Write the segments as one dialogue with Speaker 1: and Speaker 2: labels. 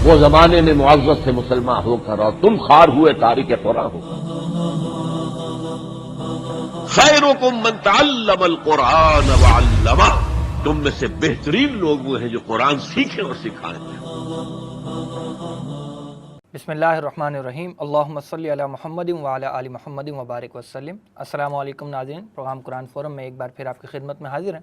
Speaker 1: وہ زمانے میں معزز سے مسلمان ہو کر اور تم خار ہوئے تارک قرآن ہو. خیرکم من تعلم القرآن وعلمہ، تم میں سے بہترین لوگ وہ ہیں جو قرآن سیکھیں اور سکھائیں.
Speaker 2: بسم اللہ الرحمن الرحیم. اللہم صلی علی محمد وعلی آل محمد وبارک وسلم. السلام علیکم ناظرین، پروگرام قرآن فورم میں ایک بار پھر آپ کی خدمت میں حاضر ہیں.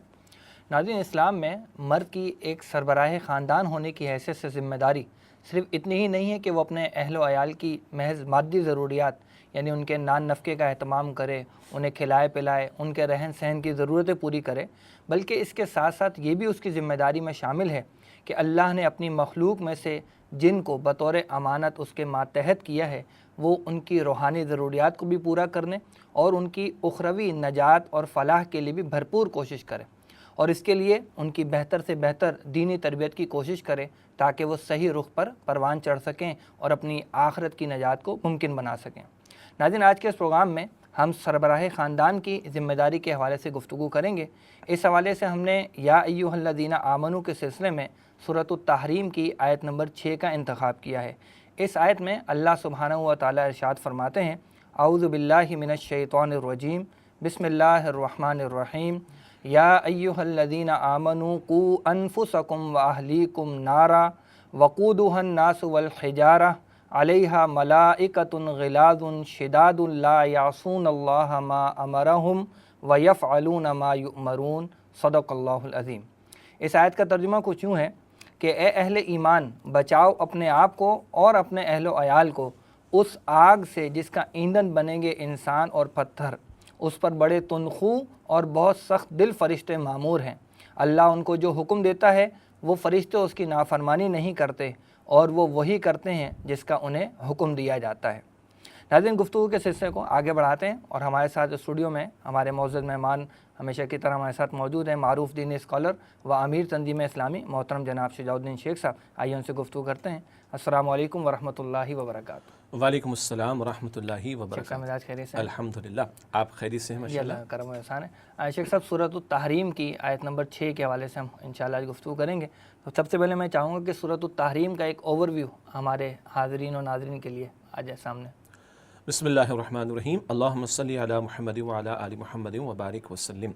Speaker 2: ناظرین، اسلام میں مرد کی ایک سربراہ خاندان ہونے کی حیثیت سے ذمہ داری صرف اتنی ہی نہیں ہے کہ وہ اپنے اہل و عیال کی محض مادی ضروریات یعنی ان کے نان نفقے کا اہتمام کرے، انہیں کھلائے پلائے، ان کے رہن سہن کی ضرورتیں پوری کرے، بلکہ اس کے ساتھ ساتھ یہ بھی اس کی ذمہ داری میں شامل ہے کہ اللہ نے اپنی مخلوق میں سے جن کو بطور امانت اس کے ماتحت کیا ہے وہ ان کی روحانی ضروریات کو بھی پورا کرنے اور ان کی اخروی نجات اور فلاح کے لیے بھی بھرپور کوشش کرے، اور اس کے لیے ان کی بہتر سے بہتر دینی تربیت کی کوشش کرے تاکہ وہ صحیح رخ پر پروان چڑھ سکیں اور اپنی آخرت کی نجات کو ممکن بنا سکیں. ناظرین، آج کے اس پروگرام میں ہم سربراہ خاندان کی ذمہ داری کے حوالے سے گفتگو کریں گے. اس حوالے سے ہم نے یا ایھا الذین آمنوا کے سلسلے میں سورۃ التحریم کی آیت نمبر 6 کا انتخاب کیا ہے. اس آیت میں اللہ سبحانہ و تعالی ارشاد فرماتے ہیں: اعوذ باللہ من الشیطان الرجیم، بسم اللہ الرحمن الرحیم، یا ایھا الذین آمنوا قوا انفسکم واہلیکم نارا وقودھا الناس والحجارہ علیہا ملائکۃ غلاظ شداد لا یعصون اللہ ما امرہم ویفعلون ما یؤمرون. صدق اللہ العظیم. اس آیت کا ترجمہ کچھ یوں ہے کہ اے اہل ایمان، بچاؤ اپنے آپ کو اور اپنے اہل و عیال کو اس آگ سے جس کا ایندھن بنیں گے انسان اور پتھر. اس پر بڑے تندخو اور بہت سخت دل فرشتے مامور ہیں. اللہ ان کو جو حکم دیتا ہے وہ فرشتے اس کی نافرمانی نہیں کرتے، اور وہ وہی کرتے ہیں جس کا انہیں حکم دیا جاتا ہے. ناظرین، گفتگو کے سلسلے کو آگے بڑھاتے ہیں اور ہمارے ساتھ اسٹوڈیو میں ہمارے معزز مہمان ہمیشہ کی طرح ہمارے ساتھ موجود ہیں معروف دینی اسکالر و امیر تنظیم اسلامی محترم جناب شجاع الدین شیخ صاحب. آئیے ان سے گفتگو کرتے ہیں. السلام علیکم ورحمۃ اللہ وبرکاتہ.
Speaker 3: وعلیکم السلام ورحمۃ اللہ
Speaker 2: شیخ صاحب،
Speaker 3: وبرکاتہ.
Speaker 2: مزاج خیریت سے؟
Speaker 3: الحمدللہ، آپ خیریت سے ہیں؟
Speaker 2: جی،
Speaker 3: ماشاءاللہ.
Speaker 2: اللہ کا کرم و احسان ہے. شیخ صاحب، سورۃ التحریم کی آیت نمبر 6 کے حوالے سے ہم انشاءاللہ آج گفتگو کریں گے. تو سب سے پہلے میں چاہوں گا کہ سورۃ التحریم کا ایک اوور ویو ہمارے حاضرین و ناظرین کے لیے آ جائے سامنے.
Speaker 3: بسم اللہ الرحمن الرحیم. اللہم صلی علی محمد وعلی آل محمد وبارک وسلم.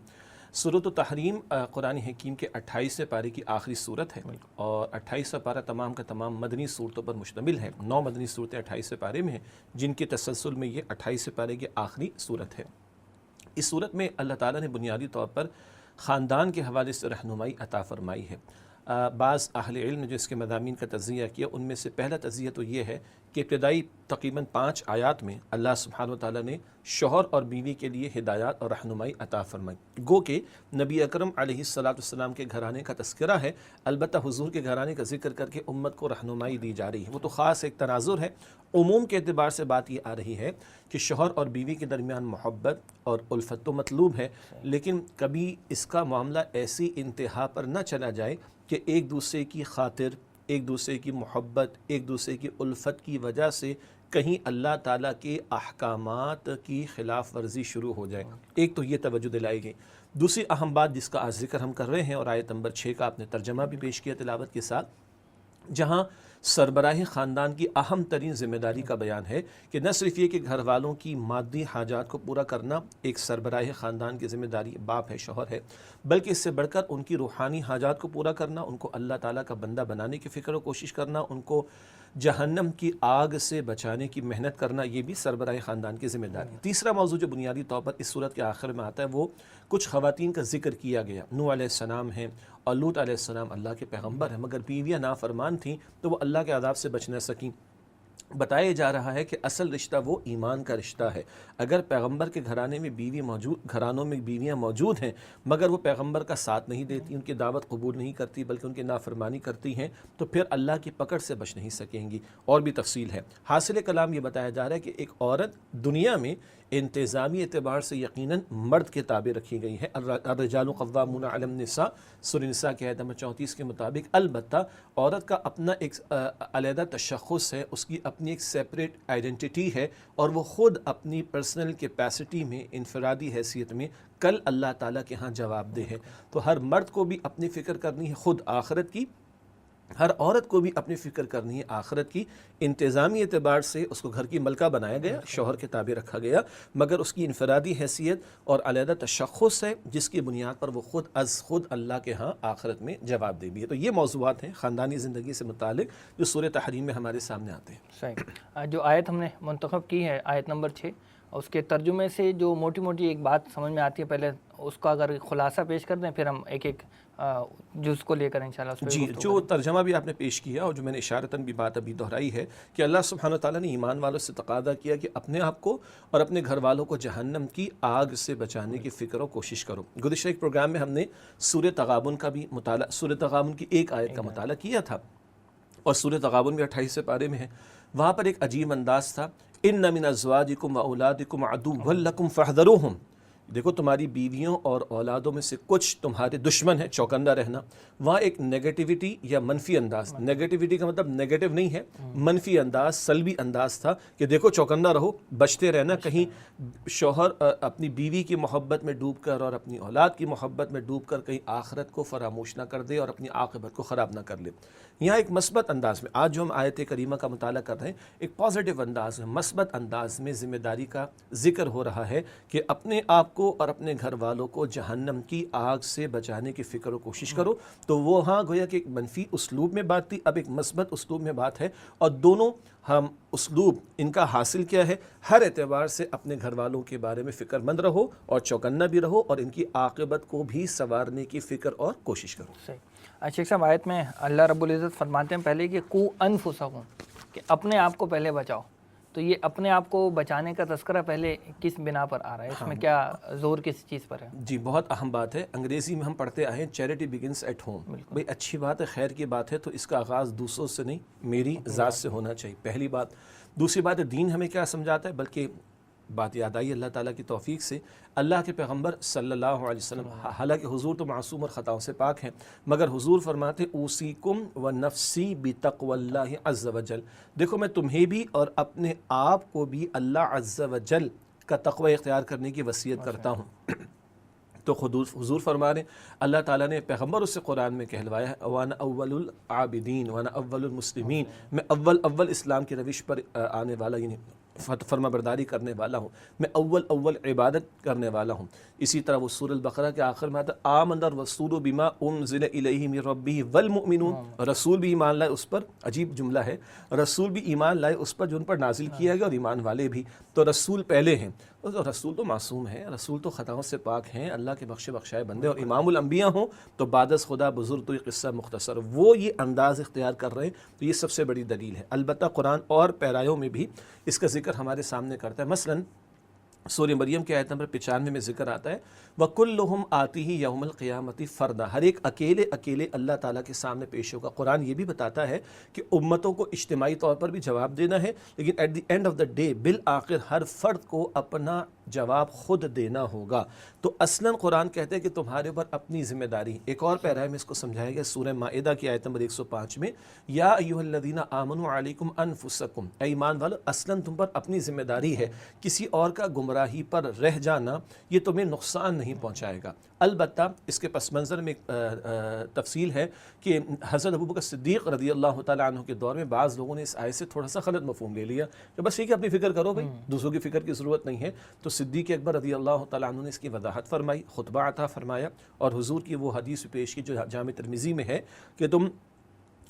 Speaker 3: سورۃ التحریم قرآن حکیم کے 28 پارے کی آخری صورت ہے، اور 28 پارہ تمام کا تمام مدنی صورتوں پر مشتمل ہے. 9 مدنی صورتیں 28 پارے میں ہیں، جن کے تسلسل میں یہ 28 پارے کی آخری صورت ہے. اس صورت میں اللہ تعالیٰ نے بنیادی طور پر خاندان کے حوالے سے رہنمائی عطا فرمائی ہے. بعض اہل علم نے جو اس کے مضامین کا تجزیہ کیا، ان میں سے پہلا تجزیہ تو یہ ہے کہ ابتدائی تقریباً 5 آیات میں اللہ سبحانہ و تعالیٰ نے شوہر اور بیوی کے لیے ہدایات اور رہنمائی عطا فرمائی. گو کہ نبی اکرم علیہ السلام کے گھرانے کا تذکرہ ہے، البتہ حضور کے گھرانے کا ذکر کر کے امت کو رہنمائی دی جا رہی ہے. وہ تو خاص ایک تناظر ہے. عموم کے اعتبار سے بات یہ آ رہی ہے کہ شوہر اور بیوی کے درمیان محبت اور الفت تو مطلوب ہے، لیکن کبھی اس کا معاملہ ایسی انتہا پر نہ چلا جائے کہ ایک دوسرے کی خاطر، ایک دوسرے کی محبت، ایک دوسرے کی الفت کی وجہ سے کہیں اللہ تعالیٰ کے احکامات کی خلاف ورزی شروع ہو جائے. ایک تو یہ توجہ دلائی گئی. دوسری اہم بات جس کا آج ذکر ہم کر رہے ہیں، اور آیت نمبر 6 کا آپ نے ترجمہ بھی پیش کیا تلاوت کے ساتھ، جہاں سربراہ خاندان کی اہم ترین ذمہ داری کا بیان ہے کہ نہ صرف یہ کہ گھر والوں کی مادی حاجات کو پورا کرنا ایک سربراہ خاندان کی ذمہ داری باپ ہے، شوہر ہے، بلکہ اس سے بڑھ کر ان کی روحانی حاجات کو پورا کرنا، ان کو اللہ تعالیٰ کا بندہ بنانے کی فکر و کوشش کرنا، ان کو جہنم کی آگ سے بچانے کی محنت کرنا، یہ بھی سربراہ خاندان کی ذمہ داری. تیسرا موضوع جو بنیادی طور پر اس صورت کے آخر میں آتا ہے، وہ کچھ خواتین کا ذکر کیا گیا. نوح علیہ السلام ہیں اور لوط علیہ السلام اللہ کے پیغمبر ہیں، مگر بیویاں نافرمان تھیں تو وہ اللہ کے عذاب سے بچ نہ سکیں. بتایا جا رہا ہے کہ اصل رشتہ وہ ایمان کا رشتہ ہے. اگر پیغمبر کے گھرانے میں گھرانوں میں بیویاں موجود ہیں مگر وہ پیغمبر کا ساتھ نہیں دیتی، ان کی دعوت قبول نہیں کرتی بلکہ ان کی نافرمانی کرتی ہیں، تو پھر اللہ کی پکڑ سے بچ نہیں سکیں گی. اور بھی تفصیل ہے. حاصل کلام یہ بتایا جا رہا ہے کہ ایک عورت دنیا میں انتظامی اعتبار سے یقیناً مرد کے تابع رکھی گئی ہے. الرجال قوامون علی النساء، سورہ نساء کی آیت نمبر 34 کے مطابق. البتہ عورت کا اپنا ایک علیحدہ تشخص ہے، اس کی اپنی ایک سیپریٹ آئیڈینٹی ہے، اور وہ خود اپنی پرسنل کیپیسٹی میں، انفرادی حیثیت میں کل اللہ تعالیٰ کے ہاں جواب دہ ہے. تو ہر مرد کو بھی اپنی فکر کرنی ہے، خود آخرت کی ہر عورت کو بھی اپنی فکر کرنی ہے آخرت کی. انتظامی اعتبار سے اس کو گھر کی ملکہ بنایا گیا، شوہر کے تابع رکھا گیا، مگر اس کی انفرادی حیثیت اور علیحدہ تشخص ہے جس کی بنیاد پر وہ خود از خود اللہ کے ہاں آخرت میں جواب دے بھی ہے. تو یہ موضوعات ہیں خاندانی زندگی سے متعلق جو سورہ تحریم میں ہمارے سامنے آتے ہیں.
Speaker 2: صحیح. جو آیت ہم نے منتخب کی ہے آیت نمبر 6، اس کے ترجمے سے جو موٹی موٹی ایک بات سمجھ میں آتی ہے، پہلے اس کا اگر خلاصہ پیش کر دیں پھر ہم ایک ایک جز کو لے کر انشاءاللہ اس پہ
Speaker 3: جی. جو ترجمہ بھی آپ نے پیش کیا اور جو میں نے اشارتاً بھی بات ابھی دہرائی ہے کہ اللہ سبحانہ وتعالیٰ نے ایمان والوں سے تقاضا کیا کہ اپنے آپ کو اور اپنے گھر والوں کو جہنم کی آگ سے بچانے کی فکر و کوشش کرو. گزشتہ ایک پروگرام میں ہم نے سورہ تغابن کا بھی مطالعہ، سورہ تغابن کی ایک آیت کا مطالعہ کیا تھا، اور سورہ تغابن بھی 28 پارے میں ہے. وہاں پر ایک عجیب انداز تھا، ان من ازواجکم و اولادکم عدو لکم فاحذروہم. دیکھو تمہاری بیویوں اور اولادوں میں سے کچھ تمہارے دشمن ہیں، چوکندہ رہنا. وہاں ایک نیگیٹیوٹی یا منفی انداز، نیگیٹیوٹی کا مطلب نیگیٹو نہیں ہے، منفی انداز، سلبی انداز تھا کہ دیکھو چوکندہ رہو، بچتے رہنا، کہیں شوہر اپنی بیوی کی محبت میں ڈوب کر اور اپنی اولاد کی محبت میں ڈوب کر کہیں آخرت کو فراموش نہ کر دے اور اپنی عاقبت کو خراب نہ کر لے. یہاں ایک مثبت انداز میں آج جو ہم آیت کریمہ کا مطالعہ کر رہے ہیں، ایک پازیٹیو انداز میں، مثبت انداز میں ذمہ داری کا ذکر ہو رہا ہے کہ اپنے آپ کو اور اپنے گھر والوں کو جہنم کی آگ سے بچانے کی فکر و کوشش کرو. تو وہ ہاں گویا کہ ایک منفی اسلوب میں بات تھی، اب ایک مثبت اسلوب میں بات ہے، اور دونوں ہم اسلوب ان کا حاصل کیا ہے، ہر اعتبار سے اپنے گھر والوں کے بارے میں فکر مند رہو اور چوکنا بھی رہو اور ان کی عاقبت کو بھی سنوارنے کی فکر اور کوشش کرو.
Speaker 2: صحیح. شیخ صاحب آیت میں اللہ رب العزت فرماتے ہیں پہلے کہ قو انفسکم، کہ اپنے آپ کو پہلے بچاؤ. تو یہ اپنے آپ کو بچانے کا تذکرہ پہلے کس بنا پر آ رہا ہے، اس میں کیا زور کس چیز پر ہے؟
Speaker 3: جی بہت اہم بات ہے. انگریزی میں ہم پڑھتے آئے ہیں چیریٹی بگنس ایٹ ہوم. بھئی اچھی بات ہے، خیر کی بات ہے، تو اس کا آغاز دوسروں سے نہیں، میری ذات سے ہونا چاہیے، پہلی بات. دوسری بات ہے دین ہمیں کیا سمجھاتا ہے، بلکہ بات یاد آئی اللہ تعالیٰ کی توفیق سے، اللہ کے پیغمبر صلی اللہ علیہ وسلم، حالانکہ حضور تو معصوم اور خطاؤں سے پاک ہیں، مگر حضور فرماتے اوصیکم و نفسی بتقوی اللہ عز وجل. دیکھو میں تمہیں بھی اور اپنے آپ کو بھی اللہ عز وجل کا تقوی اختیار کرنے کی وصیت کرتا ہوں. تو حضور فرما رہے اللہ تعالیٰ نے پیغمبر اس سے قرآن میں کہلوایا ہے وانا اول العابدین وانا اول المسلمین، میں اول اسلام کی روش پر آنے والا، یعنی فرما برداری کرنے والا ہوں، میں اول عبادت کرنے والا ہوں. اسی طرح وہ سورہ البقرہ کے آخر میں آتا ہے آمن الرسول بما انزل الیہ من ربہ والمؤمنون، رسول بھی ایمان لائے اس پر. عجیب جملہ ہے، رسول بھی ایمان لائے اس پر جو ان پر نازل کیا گیا، اور ایمان والے بھی. تو رسول پہلے ہیں، رسول تو معصوم ہیں، رسول تو خطاؤں سے پاک ہیں، اللہ کے بخشائے بندے، اور امام الانبیاء ہوں تو بعد از خدا بزرگ. تو یہ قصہ مختصر وہ یہ انداز اختیار کر رہے ہیں، تو یہ سب سے بڑی دلیل ہے. البتہ قرآن اور پیرایوں میں بھی اس کا ذکر ہمارے سامنے کرتا ہے. مثلاً سورہ مریم کی آیت نمبر 95 میں ذکر آتا ہے وَكُلُّهُمْ آتِهِ يَوْمَ الْقِيَامَةِ فَرْدًا، ہر ایک اکیلے اللہ تعالیٰ کے سامنے پیش ہوگا. قرآن یہ بھی بتاتا ہے کہ امتوں کو اجتماعی طور پر بھی جواب دینا ہے، لیکن at the end of the day بالآخر ہر فرد کو اپنا جواب خود دینا ہوگا. تو اصلاً قرآن کہتے ہیں کہ تمہارے اوپر اپنی ذمہ داری. ایک اور پیرا میں اس کو سمجھایا گیا سورہ مائدہ کی آیت نمبر 105 میں یا ایھا الذین آمنوا علیکم انفسکم، اے ایمان والو اصلاً تم پر اپنی ذمہ داری ہے. کسی اور کا گمراہی پر رہ جانا یہ تمہیں نقصان نہیں پہنچائے گا. البتہ اس کے پس منظر میں ایک تفصیل ہے کہ حضرت ابوبکر صدیق رضی اللہ تعالیٰ عنہ کے دور میں بعض لوگوں نے اس آیت سے تھوڑا سا غلط مفہوم لے لیا کہ بس ٹھیک ہے اپنی فکر کرو بھائی، دوسروں کی فکر کی ضرورت نہیں ہے. تو صدیق اکبر رضی اللہ تعالیٰ عنہ نے اس کی وضاحت فرمائی، خطبہ عطا فرمایا، اور حضور کی وہ حدیث پیش کی جو جامع ترمذی میں ہے کہ تم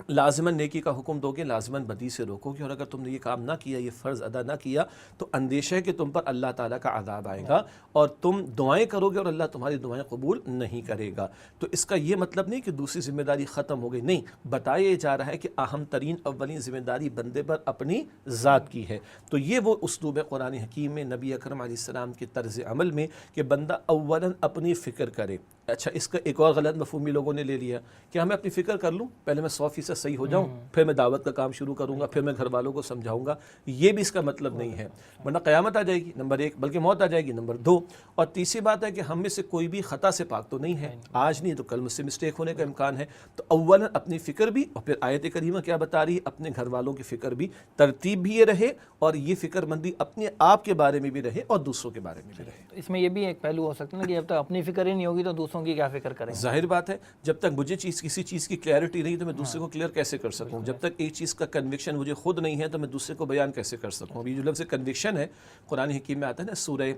Speaker 3: لازماً نیکی کا حکم دو گے، لازماً بدی سے روکو گے، اور اگر تم نے یہ کام نہ کیا، یہ فرض ادا نہ کیا، تو اندیشہ ہے کہ تم پر اللہ تعالیٰ کا عذاب آئے گا، اور تم دعائیں کرو گے اور اللہ تمہاری دعائیں قبول نہیں کرے گا. تو اس کا یہ مطلب نہیں کہ دوسری ذمہ داری ختم ہو گئی، نہیں، بتایا جا رہا ہے کہ اہم ترین اولین ذمہ داری بندے پر اپنی ذات کی ہے. تو یہ وہ اسلوب ہے قرآن حکیم میں، نبی اکرم علیہ السلام کے طرز عمل میں کہ بندہ اولاً اپنی فکر کرے. اچھا اس کا ایک اور غلط مفہوم بھی لوگوں نے لے لیا کہ ہمیں اپنی فکر کر لوں، پہلے میں 100% صحیح ہو جاؤں، پھر میں دعوت کا کام شروع کروں گا، پھر میں گھر والوں کو سمجھاؤں گا. یہ بھی اس کا مطلب نہیں ہے، ورنہ قیامت آ جائے گی نمبر 1، بلکہ موت آ جائے گی نمبر 2. اور تیسری بات ہے کہ ہم میں سے کوئی بھی خطا سے پاک تو نہیں ہے، آج نہیں تو کل مجھ سے مسٹیک ہونے کا امکان ہے. تو اولا اپنی فکر بھی، اور پھر آیت کریمہ کیا بتا رہی ہے، اپنے گھر والوں کی فکر بھی، ترتیب بھی یہ رہے، اور یہ فکر مندی اپنے آپ کے بارے میں بھی رہے اور دوسروں کے بارے میں بھی رہے.
Speaker 2: اس میں یہ بھی ایک پہلو ہو سکتا ہے کہ جب تک اپنی فکر ہی نہیں ہوگی تو دوسروں کی کیا فکر کریں؟
Speaker 3: ظاہر بات ہے، جب تک مجھے کسی چیز کی کلیئرٹی نہیں تو میں دوسرے کو کلیئر کیسے کر سکوں؟ جب تک ایک چیز کا کنوکشن مجھے خود نہیں ہے تو میں دوسرے کو بیان کیسے کر سکوں؟ ابھی جو لفظ کنوکشن ہے قرآن حکیم میں آتا ہے نا، سورہ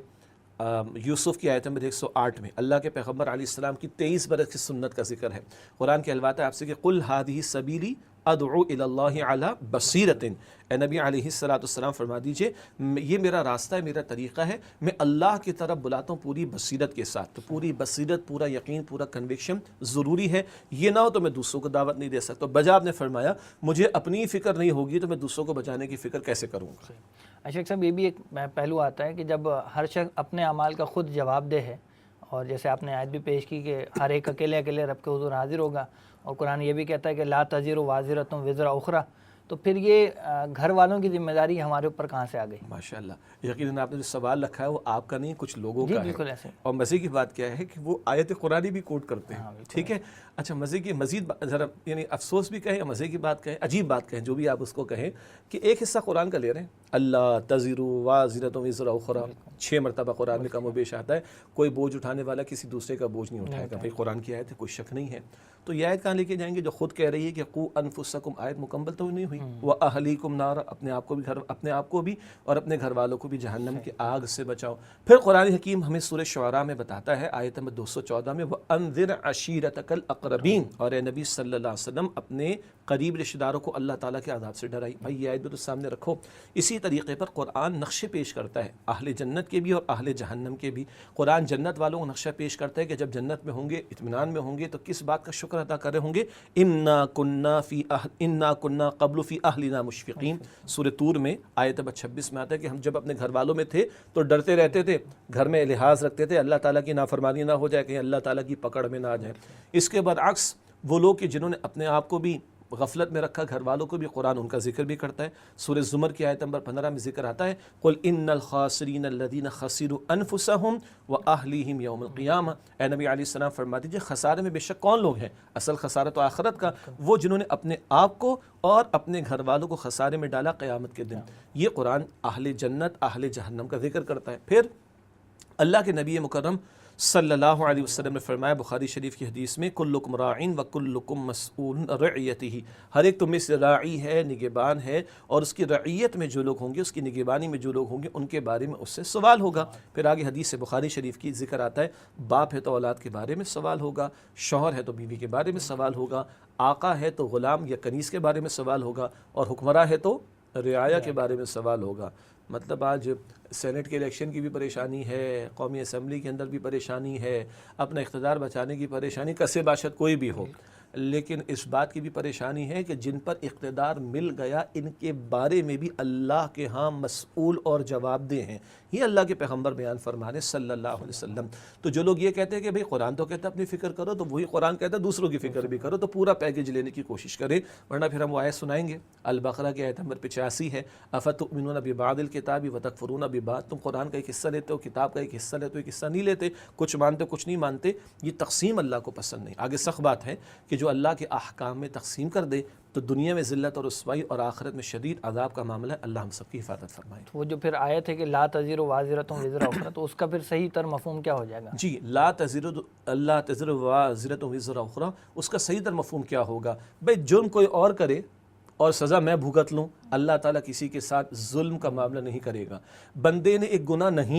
Speaker 3: یوسف کی آیت نمبر 108 میں اللہ کے پیغمبر علیہ السلام کی 23 برس کی سنت کا ذکر ہے۔ قرآن کہلواتا ہے آپ سے کہ قل ھذہ سبیلی ادعو الی اللہ علی بصیرۃ، اے نبی علیہ السلام فرما دیجئے یہ میرا راستہ ہے، میرا طریقہ ہے، میں اللہ کی طرف بلاتا ہوں پوری بصیرت کے ساتھ۔ تو پوری بصیرت، پورا یقین، پورا کنوکشن ضروری ہے، یہ نہ ہو تو میں دوسروں کو دعوت نہیں دے سکتا۔ بجا آپ نے فرمایا مجھے اپنی فکر نہیں ہوگی تو میں دوسروں کو بچانے کی فکر کیسے کروں گا؟
Speaker 2: اشرف صاحب، یہ بھی ایک پہلو آتا ہے کہ جب ہر شخص اپنے اعمال کا خود جواب دہ ہے، اور جیسے آپ نے آیت بھی پیش کی کہ ہر ایک اکیلے رب کے حضور حاضر ہوگا، اور قرآن یہ بھی کہتا ہے کہ لا تزر وازرۃ وزر اخری، تو پھر یہ گھر والوں کی ذمہ داری ہمارے اوپر کہاں سے آ گئی؟
Speaker 3: ماشاءاللہ، یقیناً آپ نے جو سوال رکھا ہے وہ آپ کا نہیں، کچھ لوگوں کا ہے۔
Speaker 2: بالکل ایسے۔
Speaker 3: اور مزے کی بات کیا ہے کہ وہ آیت قرآنی بھی کوٹ کرتے ہیں، ٹھیک ہے۔ اچھا، مزے کی مزید ذرا یعنی افسوس بھی کہیں، مزے کی بات کہیں، عجیب بات کہیں، جو بھی آپ اس کو کہیں، کہ ایک حصہ قرآن کا لے رہے ہیں، اللہ تزر وازرۃ وزر اخری 6 مرتبہ قرآن میں کم و بیش آتا ہے، کوئی بوجھ اٹھانے والا کسی دوسرے کا بوجھ نہیں اٹھائے گا، بھائی قرآن کی آیت ہے، کوئی شک نہیں ہے۔ تو یہ آیت کہاں لے کے جائیں گے جو خود کہہ رہی ہے کہ قو انفسکم، آیت مکمل تو نہیں ہوئی، واہلیکم نارا، اپنے آپ کو بھی اور اپنے گھر والوں کو بھی جہنم کی آگ سے بچاؤ۔ پھر قرآن حکیم ہمیں سورہ شعراء میں بتاتا ہے، آیت نمبر 214 میں، وَأَنذِرْ عَشِيرَتَكَ الْأَقْرَبِينَ، اور اے نبی صلی اللہ علیہ وسلم اپنے قریب رشتہ داروں کو اللہ تعالیٰ کے عذاب سے ڈرائی۔ بھائی یہ آیت بھی تو سامنے رکھو۔ اسی طریقے پر قرآن نقشے پیش کرتا ہے اہل جنت کے بھی اور اہل جہنم کے بھی۔ قرآن جنت والوں کو نقشہ پیش کرتا ہے کہ جب جنت میں ہوں گے، اطمینان میں ہوں گے، تو کس بات کا شکر ادا کر رہے ہوں گے، انا کنا قبل فی اہلنا مشفقین۔ سورہ طور میں آیت نمبر 26 میں آتا ہے کہ ہم جب اپنے گھر والوں میں تھے تو ڈرتے رہتے تھے، گھر میں لحاظ رکھتے تھے اللہ تعالیٰ کی نافرمانی نہ ہو جائے، کہیں اللہ تعالیٰ کی پکڑ میں نہ آ جائے۔ اس کے برعکس وہ لوگ کہ جنہوں نے اپنے آپ کو بھی غفلت میں رکھا، گھر والوں کو بھی، قرآن ان کا ذکر بھی کرتا ہے۔ سورہ زمر کی آیت نمبر 15 میں ذکر آتا ہے، قل ان الخاسرین الذین خسروا انفسهم واہلیہم یوم القیامہ، اے نبی علیہ السلام فرما دیجیے خسارے میں بے شک کون لوگ ہیں، اصل خسارہ تو آخرت کا، وہ جنہوں نے اپنے آپ کو اور اپنے گھر والوں کو خسارے میں ڈالا قیامت کے دن۔ یہ قرآن اہل جنت اہل جہنم کا ذکر کرتا ہے۔ پھر اللہ کے نبی مکرم صلی اللہ علیہ وسلم نے فرمایا بخاری شریف کی حدیث میں، کلکم راعٍ وکلکم مسئول عن رعیتہ، ہر ایک تم میں سے راعی ہے، نگہبان ہے، اور اس کی رعیت میں جو لوگ ہوں گے، اس کی نگہبانی میں جو لوگ ہوں گے، ان کے بارے میں اس سے سوال ہوگا۔ پھر آگے حدیث سے بخاری شریف کی ذکر آتا ہے، باپ ہے تو اولاد کے بارے میں سوال ہوگا، شوہر ہے تو بیوی کے بارے میں سوال ہوگا، آقا ہے تو غلام یا کنیز کے بارے میں سوال ہوگا، اور حکمراں ہے تو رعایا کے بارے میں سوال ہوگا۔ مطلب آج سینٹ کے الیکشن کی بھی پریشانی ہے، قومی اسمبلی کے اندر بھی پریشانی ہے، اپنا اقتدار بچانے کی پریشانی، کسے باشد کوئی بھی ہو، لیکن اس بات کی بھی پریشانی ہے کہ جن پر اقتدار مل گیا ان کے بارے میں بھی اللہ کے ہاں مسئول اور جواب دہ ہیں۔ یہ اللہ کے پیغمبر بیان فرمانے صلی اللہ علیہ وسلم۔ تو جو لوگ یہ کہتے ہیں کہ بھئی قرآن تو کہتا ہے اپنی فکر کرو، تو وہی قرآن کہتا ہے دوسروں کی فکر بھی کرو، تو پورا پیکیج لینے کی کوشش کریں، ورنہ پھر ہم وہ آیت سنائیں گے۔ البقرہ کی آیت نمبر 85 ہے، افتؤمنون ببعض الکتاب وتکفرون ببعض، تم قرآن کا ایک حصہ لیتے ہو، کتاب کا ایک حصہ لیتے ہو، ایک حصہ نہیں لیتے، کچھ مانتے کچھ نہیں مانتے۔ یہ تقسیم اللہ کو پسند نہیں۔ آگے سخت بات ہے کہ جو اللہ کے احکام میں تقسیم کر دے تو دنیا میں ذلت اور رسوائی اور آخرت میں شدید عذاب کا معاملہ ہے۔ اللہ ہم سب کی حفاظت فرمائے۔
Speaker 2: وہ جو پھر آیت ہے کہ لا تزر وازرۃ وزر اخری، تو اس کا پھر صحیح تر مفہوم کیا ہو جائے گا؟
Speaker 3: جی، لا تزر وازرۃ وزر اخری، اس کا صحیح تر مفہوم کیا ہوگا؟ بھئی جرم کوئی اور کرے اور سزا میں بھگت لوں، اللہ تعالیٰ کسی کے ساتھ ظلم کا معاملہ نہیں کرے گا۔ بندے نے ایک گناہ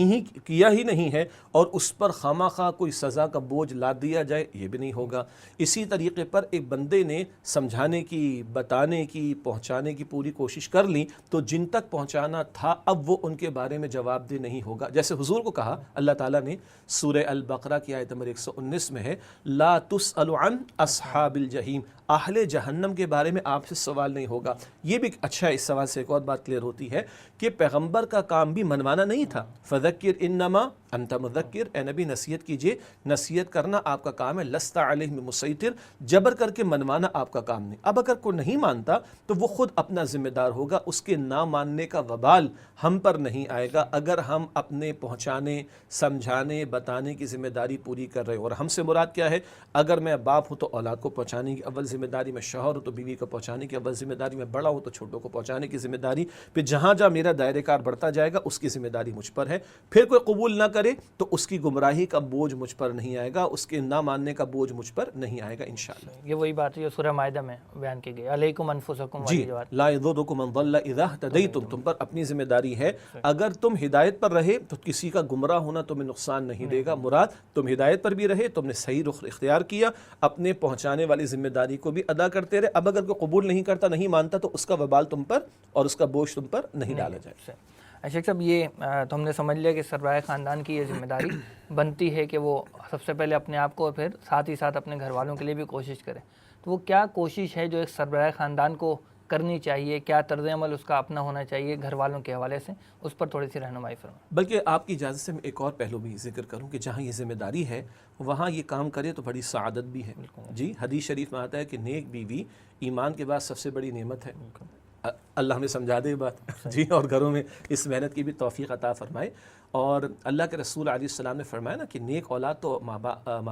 Speaker 3: کیا ہی نہیں ہے اور اس پر خواہ خواہ کوئی سزا کا بوجھ لاد دیا جائے، یہ بھی نہیں ہوگا۔ اسی طریقے پر ایک بندے نے سمجھانے کی، بتانے کی، پہنچانے کی پوری کوشش کر لی، تو جن تک پہنچانا تھا اب وہ ان کے بارے میں جواب دہ نہیں ہوگا۔ جیسے حضور کو کہا اللہ تعالیٰ نے سورہ البقرہ کی آیت نمبر 119 میں ہے، لا تسأل عن اصحاب الجحیم، اہل جہنم کے بارے میں آپ سے سوال نہیں ہوگا۔ یہ بھی اچھا ہے، اس سوال سے ایک اور بات کلیئر ہوتی ہے کہ پیغمبر کا کام بھی منوانا نہیں تھا۔ فذکر انما انت مذکر، اے نبی نصیحت کیجئے، نصیحت کرنا آپ کا کام ہے، لست علیہم مسیطر، جبر کر کے منوانا آپ کا کام نہیں۔ اب اگر کوئی نہیں مانتا تو وہ خود اپنا ذمہ دار ہوگا، اس کے نہ ماننے کا وبال ہم پر نہیں آئے گا اگر ہم اپنے پہنچانے، سمجھانے، بتانے کی ذمہ داری پوری کر رہے ہیں۔ اور ہم سے مراد کیا ہے؟ اگر میں باپ ہوں تو اولاد کو پہنچانے کی اول ذمہ داری، میں شوہر ہوں تو بیوی کو پہنچانے کی اول ذمہ داری، میں بڑا ہوں تو چھوٹوں کو پہنچانے کی ذمہ داری، پھر جہاں جہاں میرا دائرہ کار بڑھتا جائے گا اس کی ذمہ داری مجھ پر ہے۔ پھر کوئی قبول نہ کرے تو اس کی گمراہی کا بوجھ مجھ پر نہیں آئے گا، اس کے نہ ماننے کا بوجھ مجھ پر نہیں آئے گا انشاءاللہ۔
Speaker 2: یہ وہی بات ہے جو سورہ مائدہ میں بیان کی گئی، علیکم انفسکم
Speaker 3: جی،
Speaker 2: والی جواب۔
Speaker 3: لا یضرکم من ضل اذا اہتدیتم، تم پر اپنی ذمہ داری ہے، اگر تم ہدایت پر رہے تو کسی کا گمراہ ہونا تمہیں نقصان نہیں دے گا، مراد تم ہدایت پر بھی رہے، تم نے صحیح رخ اختیار کیا، اپنے پہنچانے والی ذمہ داری کو بھی ادا کرتے رہے۔ اب اگر کوئی قبول نہیں کرتا، نہیں مانتا، تو اس کا وبال تم پر اور اس کا بوجھ تم پر نہیں ڈالا جائے۔
Speaker 2: شیخ صاحب، یہ تو ہم نے سمجھ لیا کہ سربراہ خاندان کی یہ ذمہ داری بنتی ہے کہ وہ سب سے پہلے اپنے آپ کو اور پھر ساتھ ہی ساتھ اپنے گھر والوں کے لیے بھی کوشش کرے، تو وہ کیا کوشش ہے جو ایک سربراہ خاندان کو کرنی چاہیے، کیا طرز عمل اس کا اپنا ہونا چاہیے گھر والوں کے حوالے سے، اس پر تھوڑی سی رہنمائی فرمائیں۔
Speaker 3: بلکہ آپ کی اجازت سے میں ایک اور پہلو بھی ذکر کروں کہ جہاں یہ ذمہ داری ہے وہاں یہ کام کرے تو بڑی سعادت بھی ہے۔ جی، حدیث شریف میں آتا ہے کہ نیک بیوی ایمان کے بعد سب سے بڑی نعمت ہے۔ اللہ ہمیں سمجھا دے بات، جی، اور گھروں میں اس محنت کی بھی توفیق عطا فرمائے۔ اور اللہ کے رسول علیہ السلام نے فرمایا نا کہ نیک اولاد تو ماں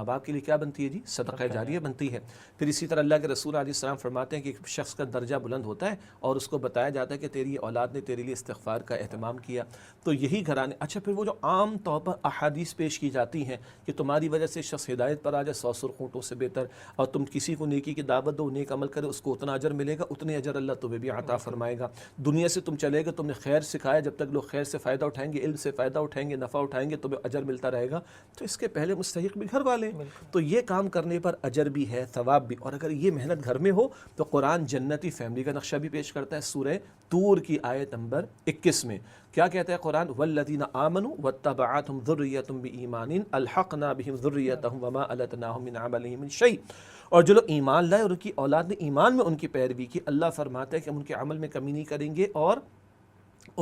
Speaker 3: باپ کے لیے کیا بنتی ہے جی؟ صدقہ جاریہ بنتی ہے۔ پھر اسی طرح اللہ کے رسول علیہ السلام فرماتے ہیں کہ ایک شخص کا درجہ بلند ہوتا ہے اور اس کو بتایا جاتا ہے کہ تیری اولاد نے تیرے لیے استغفار کا اہتمام کیا۔ تو یہی گھرانے، اچھا پھر وہ جو عام طور پر احادیث پیش کی جاتی ہیں کہ تمہاری وجہ سے شخص ہدایت پر آ جائے 100 سرخوٹوں سے بہتر، اور تم کسی کو نیکی کی دعوت دو، نیک عمل کرے، اس کو اتنا اجر ملے گا، اتنے اجر اللہ تمہیں بھی عطا فرمائے گا۔ دنیا سے تم چلے گا، تم نے خیر سکھایا، جب تک لوگ خیر سے فائدہ اٹھائیں گے، علم سے فائدہ اٹھائیں گے، نفع اٹھائیں گے، تمہیں اجر ملتا رہے گا۔ تو اس کے پہلے مستحق بھی گھر والے، تو یہ کام کرنے پر اجر بھی ہے، ثواب بھی۔ اور اگر یہ محنت گھر میں ہو تو قرآن جنتی فیملی کا نقشہ بھی پیش کرتا ہے۔ سورہ طور کی آیت نمبر 21 میں کیا کہتا ہے قرآن؟ والذین آمنوا واتبعتهم ذریتهم بایمان الحقنا بهم ذریتهم وما التناهم من عملهم من شیء۔ اور جو لوگ ایمان لائے اور ان کی اولاد نے ایمان میں ان کی پیروی کی، اللہ فرماتا ہے کہ ہم ان کے عمل میں کمی نہیں کریں گے اور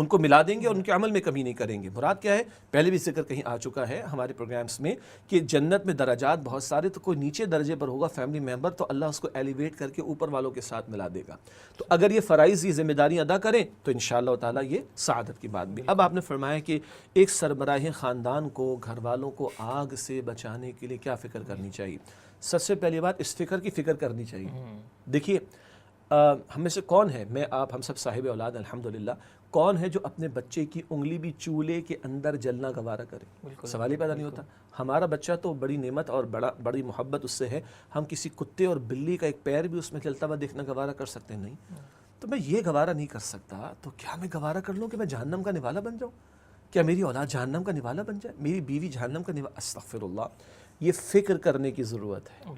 Speaker 3: ان کو ملا دیں گے اور ان کے عمل میں کمی نہیں کریں گے۔ مراد کیا ہے؟ پہلے بھی ذکر کہیں آ چکا ہے ہمارے پروگرامز میں کہ جنت میں درجات بہت سارے، تو کوئی نیچے درجے پر ہوگا فیملی ممبر تو اللہ اس کو ایلیویٹ کر کے اوپر والوں کے ساتھ ملا دے گا۔ تو اگر یہ فرائض، یہ ذمہ داریاں ادا کریں تو انشاءاللہ تعالیٰ یہ سعادت کی بات بھی۔ اب آپ نے فرمایا کہ ایک سربراہ خاندان کو گھر والوں کو آگ سے بچانے کے لیے کیا فکر کرنی چاہیے؟ سب سے پہلی بات، اس فکر کی فکر کرنی چاہیے۔ دیکھیے، ہم میں سے کون ہے، میں آپ ہم سب صاحب اولاد الحمدللہ، کون ہے جو اپنے بچے کی انگلی بھی چولہے کے اندر جلنا گوارا کرے؟ سوال ہی پیدا نہیں ہوتا۔ ہمارا بچہ تو بڑی نعمت اور بڑی محبت اس سے ہے، ہم کسی کتے اور بلی کا ایک پیر بھی اس میں چلتا ہوا دیکھنا گوارا کر سکتے ہیں؟ نہیں۔ تو میں یہ گوارا نہیں کر سکتا، تو کیا میں گوارا کر لوں کہ میں جہنم کا نوالا بن جاؤں؟ کیا میری اولاد جہنم کا نوالا بن جائے، میری بیوی جہنم کا نوالا؟ استغفر اللہ۔ یہ فکر کرنے کی ضرورت ہے۔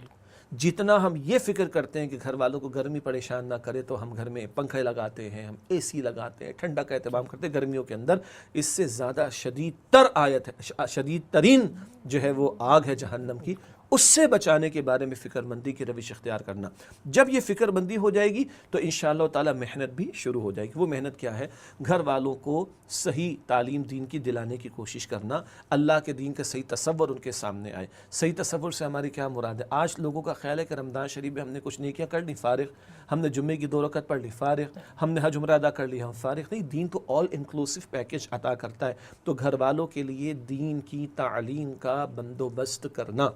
Speaker 3: جتنا ہم یہ فکر کرتے ہیں کہ گھر والوں کو گرمی پریشان نہ کرے تو ہم گھر میں پنکھے لگاتے ہیں، ہم اے سی لگاتے ہیں، ٹھنڈا کا اہتمام کرتے ہیں گرمیوں کے اندر، اس سے زیادہ شدید تر آیت ہے، شدید ترین جو ہے وہ آگ ہے جہنم کی، اس سے بچانے کے بارے میں فکر مندی کی روش اختیار کرنا۔ جب یہ فکر مندی ہو جائے گی تو انشاءاللہ تعالی محنت بھی شروع ہو جائے گی۔ وہ محنت کیا ہے؟ گھر والوں کو صحیح تعلیم دین کی دلانے کی کوشش کرنا، اللہ کے دین کا صحیح تصور ان کے سامنے آئے۔ صحیح تصور سے ہماری کیا مراد ہے؟ آج لوگوں کا خیال ہے کہ رمضان شریف میں ہم نے کچھ نیکیاں کر لی، فارغ، ہم نے جمعے کی 2 رکعت پڑھ لی، فارغ، ہم نے حج عمرہ ادا کر لی، ہم فارغ۔ نہیں، دین تو آل انکلوسیو پیکج عطا کرتا ہے۔ تو گھر والوں کے لیے دین کی تعلیم کا بندوبست کرنا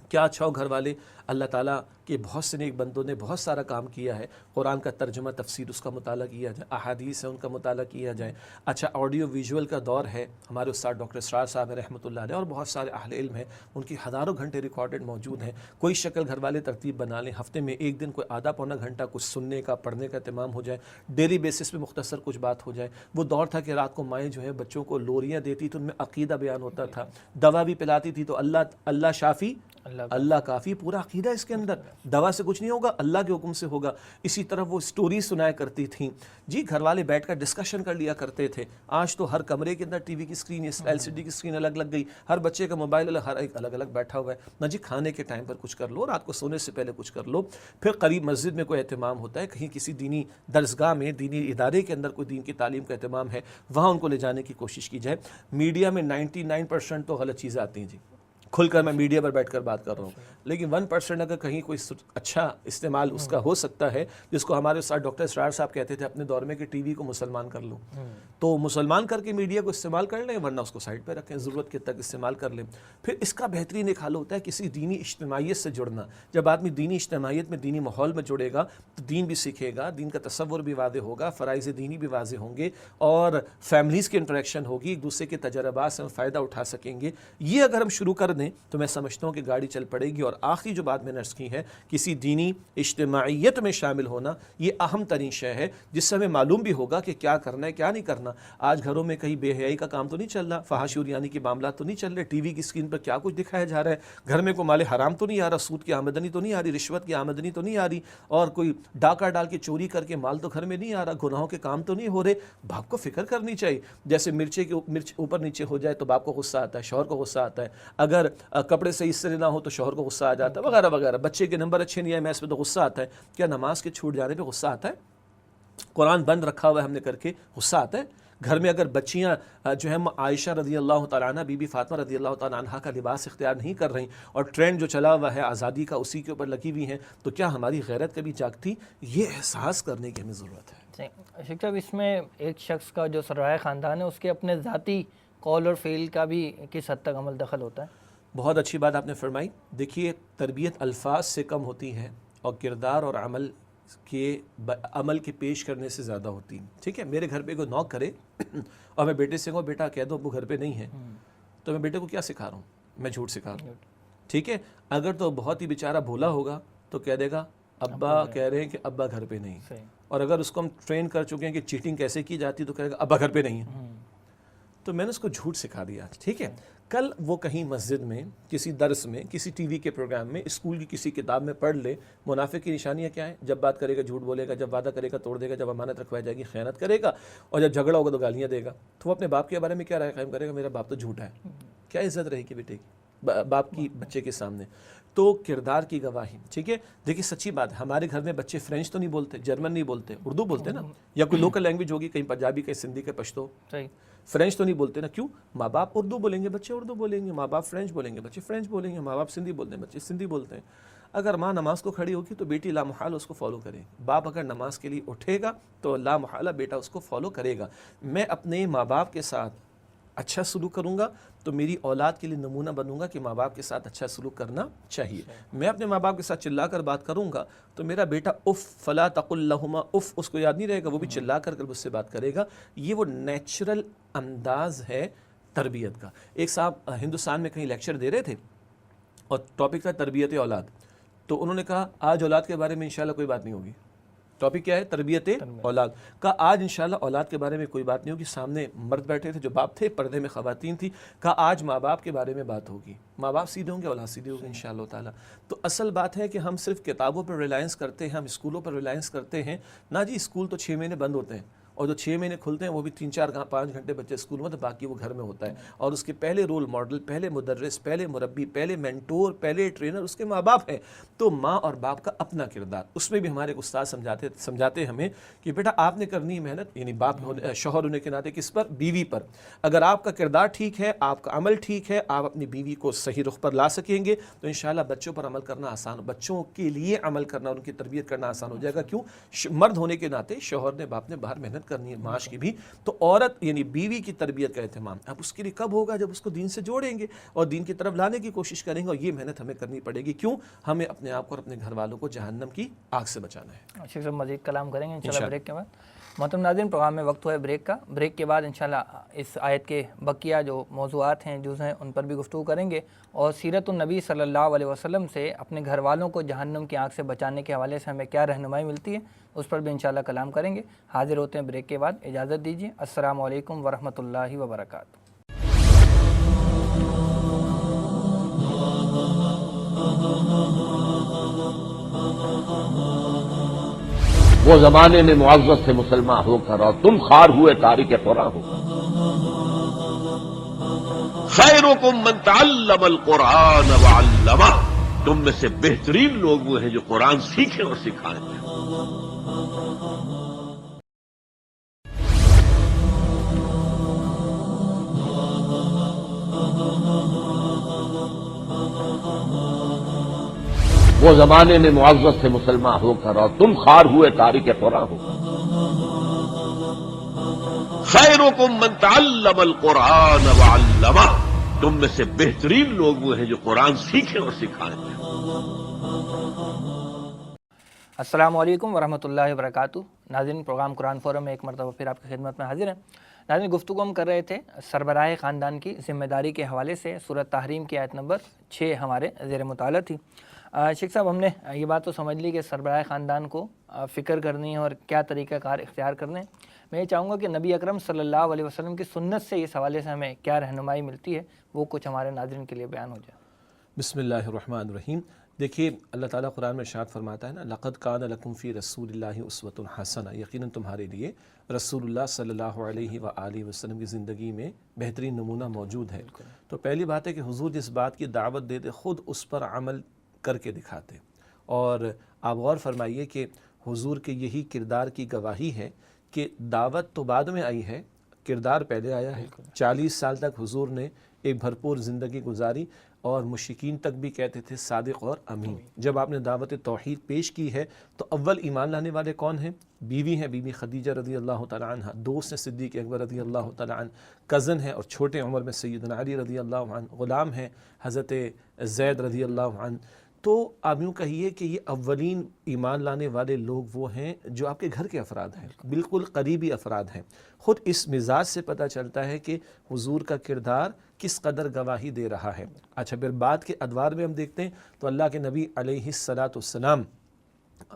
Speaker 3: کیا اچھا ہو۔ گھر والے، اللہ تعالیٰ کے بہت سے نیک بندوں نے بہت سارا کام کیا ہے، قرآن کا ترجمہ تفسیر اس کا مطالعہ کیا جائے، احادیث ہے ان کا مطالعہ کیا جائے۔ اچھا، آڈیو ویژول کا دور ہے، ہمارے استاد ڈاکٹر اسرار صاحب رحمۃ اللہ علیہ اور بہت سارے اہل علم ہیں، ان کی ہزاروں گھنٹے ریکارڈڈ موجود ہیں۔ کوئی شکل گھر والے ترتیب بنا لیں، ہفتے میں ایک دن کوئی آدھا پونا گھنٹہ کچھ سننے کا، پڑھنے کا اہتمام ہو جائے، ڈیلی بیسس پہ مختصر کچھ بات ہو جائے۔ وہ دور تھا کہ رات کو مائیں جو ہے بچوں کو لوریاں دیتی تو ان میں عقیدہ بیان ہوتا تھا، دوا بھی پلاتی تھی تو اللہ شافی اللہ کافی، پورا عقیدہ اس کے اندر، دوا سے کچھ نہیں ہوگا، اللہ کے حکم سے ہوگا۔ اسی طرح وہ سٹوری سنایا کرتی تھیں، جی، گھر والے بیٹھ کر ڈسکشن کر لیا کرتے تھے۔ آج تو ہر کمرے کے اندر ٹی وی کی اسکرین، ایل سی ڈی کی اسکرین الگ لگ گئی، ہر بچے کا موبائل ہر ایک الگ الگ بیٹھا ہوا ہے نا جی۔ کھانے کے ٹائم پر کچھ کر لو، رات کو سونے سے پہلے کچھ کر لو، پھر قریب مسجد میں کوئی اہتمام ہوتا ہے، کہیں کسی دینی درسگاہ میں، دینی ادارے کے اندر کوئی دین کی تعلیم کا اہتمام ہے، وہاں ان کو لے جانے کی کوشش کی جائے۔ میڈیا میں 99% تو غلط چیزیں آتی ہیں جی، کھل کر میں میڈیا پر بیٹھ کر بات کر رہا ہوں، لیکن 1% اگر کہیں کوئی اچھا استعمال اس کا ہو سکتا ہے، جس کو ہمارے ساتھ ڈاکٹر اسرار صاحب کہتے تھے اپنے دور میں کہ ٹی وی کو مسلمان کر لو، تو مسلمان کر کے میڈیا کو استعمال کر لیں، ورنہ اس کو سائڈ پہ رکھیں، ضرورت کے تک استعمال کر لیں۔ پھر اس کا بہترین ایک حل ہوتا ہے کسی دینی اجتماعیت سے جڑنا۔ جب آدمی دینی اجتماعیت میں، دینی ماحول میں جڑے گا تو دین بھی سیکھے گا، دین کا تصور بھی واضح ہوگا، فرائض دینی بھی واضح ہوں گے، اور فیملیز کی انٹریکشن ہوگی، ایک دوسرے کے تجربات سے ہم فائدہ اٹھا سکیں گے۔ یہ اگر ہم شروع کر دیں تو میں سمجھتا ہوں کہ گاڑی چل پڑے گی۔ اور آخری جو بات میں نے عرض کی ہے، کسی دینی اجتماعیت میں شامل ہونا یہ اہم ترین شے ہے، جس سے ہمیں معلوم بھی ہوگا کہ کیا کرنا ہے کیا نہیں کرنا۔ آج گھروں میں کہیں بے حیائی کا کام تو نہیں چل رہا، فحاشی اور یعنی کے معاملات تو نہیں چل رہے، ٹی وی کی اسکرین پر کیا کچھ دکھایا جا رہا ہے، گھر میں کوئی مال حرام تو نہیں آ رہا، سود کی آمدنی تو نہیں آ رہی، رشوت کی آمدنی تو نہیں آ رہی، اور کوئی ڈاکہ ڈال کے چوری کر کے مال تو گھر میں نہیں آ رہا، گناہوں کے کام تو نہیں ہو رہے۔ باپ کو فکر کرنی چاہیے، جیسے مرچ اوپر نیچے ہو جائے تو باپ کو غصہ آتا ہے، شوہر کو غصہ آتا ہے، اگر کپڑے صحیح سے نہ ہو تو شوہر کو غصہ آ جاتا ہے، وغیرہ وغیرہ، بچے کے نمبر اچھے نہیں آئے میتھس میں تو غصہ آتا ہے۔ کیا نماز کے چھوٹ جانے پہ غصہ آتا ہے؟ قرآن بند رکھا ہوا ہے ہم نے کر کے، غصہ آتا ہے؟ گھر میں اگر بچیاں جو ہے عائشہ رضی اللہ تعالیٰ عنہ، بی بی فاطمہ رضی اللہ تعالیٰ عنہ کا لباس اختیار نہیں کر رہی، اور ٹرینڈ جو چلا ہوا ہے آزادی کا اسی کے اوپر لگی ہوئی ہیں، تو کیا ہماری غیرت کبھی جاگتی؟ یہ احساس کرنے کی ہمیں ضرورت ہے۔
Speaker 2: شیخ صاحب، اس میں ایک شخص کا جو سربراہ خاندان ہے اس کے اپنے ذاتی قول اور فعل کا بھی کس حد تک عمل دخل ہوتا ہے؟
Speaker 3: بہت اچھی بات آپ نے فرمائی۔ دیکھیے، تربیت الفاظ سے کم ہوتی ہے اور کردار اور عمل کے پیش کرنے سے زیادہ ہوتی ہے۔ ٹھیک ہے، میرے گھر پہ کوئی نوک کرے اور میں بیٹے سے کہوں بیٹا کہہ دو ابو گھر پہ نہیں ہے، تو میں بیٹے کو کیا سکھا رہا ہوں؟ میں جھوٹ سکھا رہا ہوں۔ ٹھیک ہے، اگر تو بہت ہی بیچارہ بھولا ہوگا تو کہہ دے گا ابا کہہ رہے ہیں کہ ابا گھر پہ نہیں، اور اگر اس کو ہم ٹرین کر چکے ہیں کہ چیٹنگ کیسے کی جاتی تو کہے گا ابا گھر پہ نہیں ہے۔ تو میں نے اس کو جھوٹ سکھا دیا۔ ٹھیک ہے، کل وہ کہیں مسجد میں، کسی درس میں، کسی ٹی وی کے پروگرام میں، اسکول کی کسی کتاب میں پڑھ لے منافق کی نشانیاں کیا ہیں؟ جب بات کرے گا جھوٹ بولے گا، جب وعدہ کرے گا توڑ دے گا، جب امانت رکھوائی جائے گی خیانت کرے گا، اور جب جھگڑا ہوگا تو گالیاں دے گا۔ تو وہ اپنے باپ کے بارے میں کیا رائے قائم کرے گا؟ میرا باپ تو جھوٹا ہے۔ کیا عزت رہے گی بیٹے کی، باپ کی بچے کے سامنے؟ تو کردار کی گواہی۔ ٹھیک ہے، دیکھیے سچی بات ہے، ہمارے گھر میں بچے فرینچ تو نہیں بولتے، جرمن نہیں بولتے، اردو بولتے نا، یا کوئی لوکل لینگویج ہوگی، کہیں پنجابی، کہیں سندھی، کہیں پشتو، فرینچ تو نہیں بولتے نا۔ کیوں؟ ماں باپ اردو بولیں گے، بچے اردو بولیں گے، ماں باپ فرینچ بولیں گے، بچے فرینچ بولیں گے، ماں باپ سندھی بولتے ہیں، بچے سندھی بولتے ہیں۔ اگر ماں نماز کو کھڑی ہوگی تو بیٹی لامحال اس کو فالو کرے گی، باپ اگر نماز کے لیے اٹھے گا تو لامحالہ بیٹا اس کو فالو کرے گا۔ میں اپنے ماں باپ کے ساتھ اچھا سلوک کروں گا تو میری اولاد کے لیے نمونہ بنوں گا کہ ماں باپ کے ساتھ اچھا سلوک کرنا چاہیے۔ میں اپنے ماں باپ کے ساتھ چلا کر بات کروں گا تو میرا بیٹا اف فلا تقل لہما اف، اس کو یاد نہیں رہے گا، وہ بھی چلا کر مجھ سے بات کرے گا۔ یہ وہ نیچرل انداز ہے تربیت کا۔ ایک صاحب ہندوستان میں کہیں لیکچر دے رہے تھے اور ٹاپک تھا تربیت اولاد، تو انہوں نے کہا آج اولاد کے بارے میں انشاءاللہ کوئی بات نہیں ہوگی۔ ٹاپک کیا ہے؟ تربیت اولاد کا۔ آج انشاءاللہ اولاد کے بارے میں کوئی بات نہیں ہوگی۔ سامنے مرد بیٹھے تھے جو باپ تھے، پردے میں خواتین تھی، کہا آج ماں باپ کے بارے میں بات ہوگی، ماں باپ سیدھے ہوں گے، اولاد سیدھے ہوگی انشاءاللہ تعالیٰ۔ تو اصل بات ہے کہ ہم صرف کتابوں پر ریلائنس کرتے ہیں، ہم اسکولوں پر ریلائنس کرتے ہیں نا جی۔ اسکول تو 6 مہینے بند ہوتے ہیں، اور جو 6 مہینے کھلتے ہیں وہ بھی 3-4-5 گھنٹے بچے اسکول میں، تو باقی وہ گھر میں ہوتا ہے، اور اس کے پہلے رول ماڈل، پہلے مدرس، پہلے مربی، پہلے مینٹور، پہلے ٹرینر اس کے ماں باپ ہیں۔ تو ماں اور باپ کا اپنا کردار، اس میں بھی ہمارے استاد سمجھاتے ہمیں کہ بیٹا آپ نے کرنی ہے محنت، یعنی باپ شوہر ہونے کے ناطے کس پر؟ بیوی پر۔ اگر آپ کا کردار ٹھیک ہے، آپ کا عمل ٹھیک ہے، آپ اپنی بیوی کو صحیح رخ پر لا سکیں گے تو انشاءاللہ بچوں پر عمل کرنا آسان، بچوں کے لیے عمل کرنا، ان کی تربیت کرنا آسان ہو جائے گا۔ کیوں؟ مرد ہونے کے ناطے شوہر نے، باپ نے باہر محنت کرنی ہے معاش کی بھی، تو عورت یعنی بیوی کی تربیت کا اہتمام اب اس کے لیے کب ہوگا؟ جب اس کو دین سے جوڑیں گے اور دین کی طرف لانے کی کوشش کریں گے، اور یہ محنت ہمیں کرنی پڑے گی۔ کیوں؟ ہمیں اپنے آپ کو اور اپنے گھر والوں کو جہنم کی آگ سے بچانا ہے۔
Speaker 2: شیخ صاحب مزید کلام کریں گے انشاءاللہ بریک کے بعد۔ محترم ناظرین، پروگرام میں وقت ہوا ہے بریک کا۔ بریک کے بعد انشاءاللہ اس آیت کے بقیہ جو موضوعات ہیں، جز ہیں، ان پر بھی گفتگو کریں گے، اور سیرت النبی صلی اللہ علیہ وسلم سے اپنے گھر والوں کو جہنم کی آگ سے بچانے کے حوالے سے ہمیں کیا رہنمائی ملتی ہے، اس پر بھی انشاءاللہ کلام کریں گے۔ حاضر ہوتے ہیں بریک کے بعد، اجازت دیجیے۔ السلام علیکم ورحمۃ اللہ وبرکاتہ۔
Speaker 1: وہ زمانے میں معزز سے مسلمان ہو کر اور تم خار ہوئے تاریک قرآن ہو۔ خیرکم من تعلم القرآن وعلمہ، تم میں سے بہترین لوگ وہ ہیں جو قرآن سیکھیں اور سکھائیں۔ وہ زمانے میں معزز سے مسلمان ہو کر اور تم خوار ہوئے تارک قرآن ہو. خیرکم من تعلم القرآن وعلمہ، تم میں سے بہترین لوگ وہ ہیں جو قرآن سیکھیں اور سکھائیں.
Speaker 2: السلام علیکم ورحمۃ اللہ وبرکاتہ. ناظرین، پروگرام قرآن فورم میں ایک مرتبہ پھر آپ کی خدمت میں حاضر ہیں. ناظرین، گفتگو ہم کر رہے تھے سربراہ خاندان کی ذمہ داری کے حوالے سے. سورۃ تحریم کی آیت نمبر 6 ہمارے زیر مطالعہ تھی. شیخ صاحب، ہم نے یہ بات تو سمجھ لی کہ سربراہ خاندان کو فکر کرنی ہے اور کیا طریقہ کار اختیار کرنے. میں یہ چاہوں گا کہ نبی اکرم صلی اللہ علیہ وسلم کی سنت سے اس حوالے سے ہمیں کیا رہنمائی ملتی ہے، وہ کچھ ہمارے ناظرین کے لیے بیان ہو جائے.
Speaker 3: بسم اللہ الرحمن الرحیم. دیکھیے، اللہ تعالیٰ قرآن میں ارشاد فرماتا ہے نا، لقد کان لکم فی رسول اللہ اسوۃ حسنہ، یقیناً تمہارے لیے رسول اللہ صلی اللہ علیہ وآلہ وسلم کی زندگی میں بہترین نمونہ موجود ہے. تو پہلی بات ہے کہ حضور جس بات کی دعوت دیتے خود اس پر عمل کر کے دکھاتے. اور آپ غور فرمائیے کہ حضور کے یہی کردار کی گواہی ہے کہ دعوت تو بعد میں آئی ہے، کردار پہلے آیا ہے. 40 سال تک حضور نے ایک بھرپور زندگی گزاری اور مشرکین تک بھی کہتے تھے صادق اور امین. جب آپ نے دعوت توحید پیش کی ہے تو اول ایمان لانے والے کون ہیں؟ بیوی ہیں بی بی خدیجہ رضی اللہ تعالیٰ عنہ، دوست ہیں صدیق اکبر رضی اللہ تعالیٰ عنہ، کزن ہیں اور چھوٹے عمر میں سیدنا علی رضی اللہ عنہ، غلام ہیں حضرت زید رضی اللہ عنہ. تو آپ یوں کہیے کہ یہ اولین ایمان لانے والے لوگ وہ ہیں جو آپ کے گھر کے افراد ہیں، بالکل قریبی افراد ہیں. خود اس مزاج سے پتہ چلتا ہے کہ حضور کا کردار کس قدر گواہی دے رہا ہے. اچھا، پھر بعد کے ادوار میں ہم دیکھتے ہیں تو اللہ کے نبی علیہ السلام،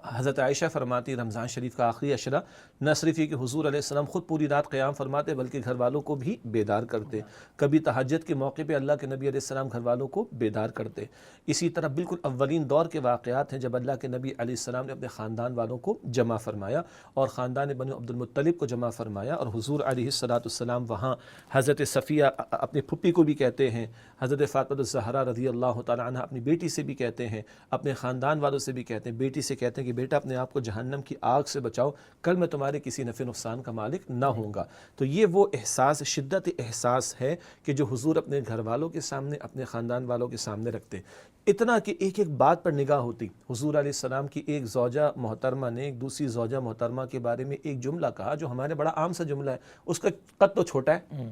Speaker 3: حضرت عائشہ فرماتی رمضان شریف کا آخری عشرہ نہ صرف یہ کہ حضور علیہ السلام خود پوری رات قیام فرماتے بلکہ گھر والوں کو بھی بیدار کرتے. کبھی تہجد کے موقع پہ اللہ کے نبی علیہ السلام گھر والوں کو بیدار کرتے. اسی طرح بالکل اولین دور کے واقعات ہیں جب اللہ کے نبی علیہ السلام نے اپنے خاندان والوں کو جمع فرمایا اور خاندان بنو عبد المطلب کو جمع فرمایا، اور حضور علیہ السلام وہاں حضرت صفیہ اپنے پھپھی کو بھی کہتے ہیں، حضرت فاطمہ الزہرا رضی اللہ تعالیٰ عنہ اپنی بیٹی سے بھی کہتے ہیں، اپنے خاندان والوں سے بھی کہتے ہیں، بیٹی سے کہتے ہیں کہ بیٹا اپنے آپ کو جہنم کی آگ سے بچاؤ، کل میں تمہارے کسی نفع نقصان کا مالک نہ ہوں گا. تو یہ وہ احساس، شدت احساس ہے کہ جو حضور اپنے گھر والوں کے سامنے، اپنے خاندان والوں کے سامنے رکھتے. اتنا کہ ایک ایک بات پر نگاہ ہوتی. حضور علیہ السلام کی ایک زوجہ محترمہ نے ایک دوسری زوجہ محترمہ کے بارے میں ایک جملہ کہا جو ہمارے بڑا عام سا جملہ ہے، اس کا قد تو چھوٹا ہے.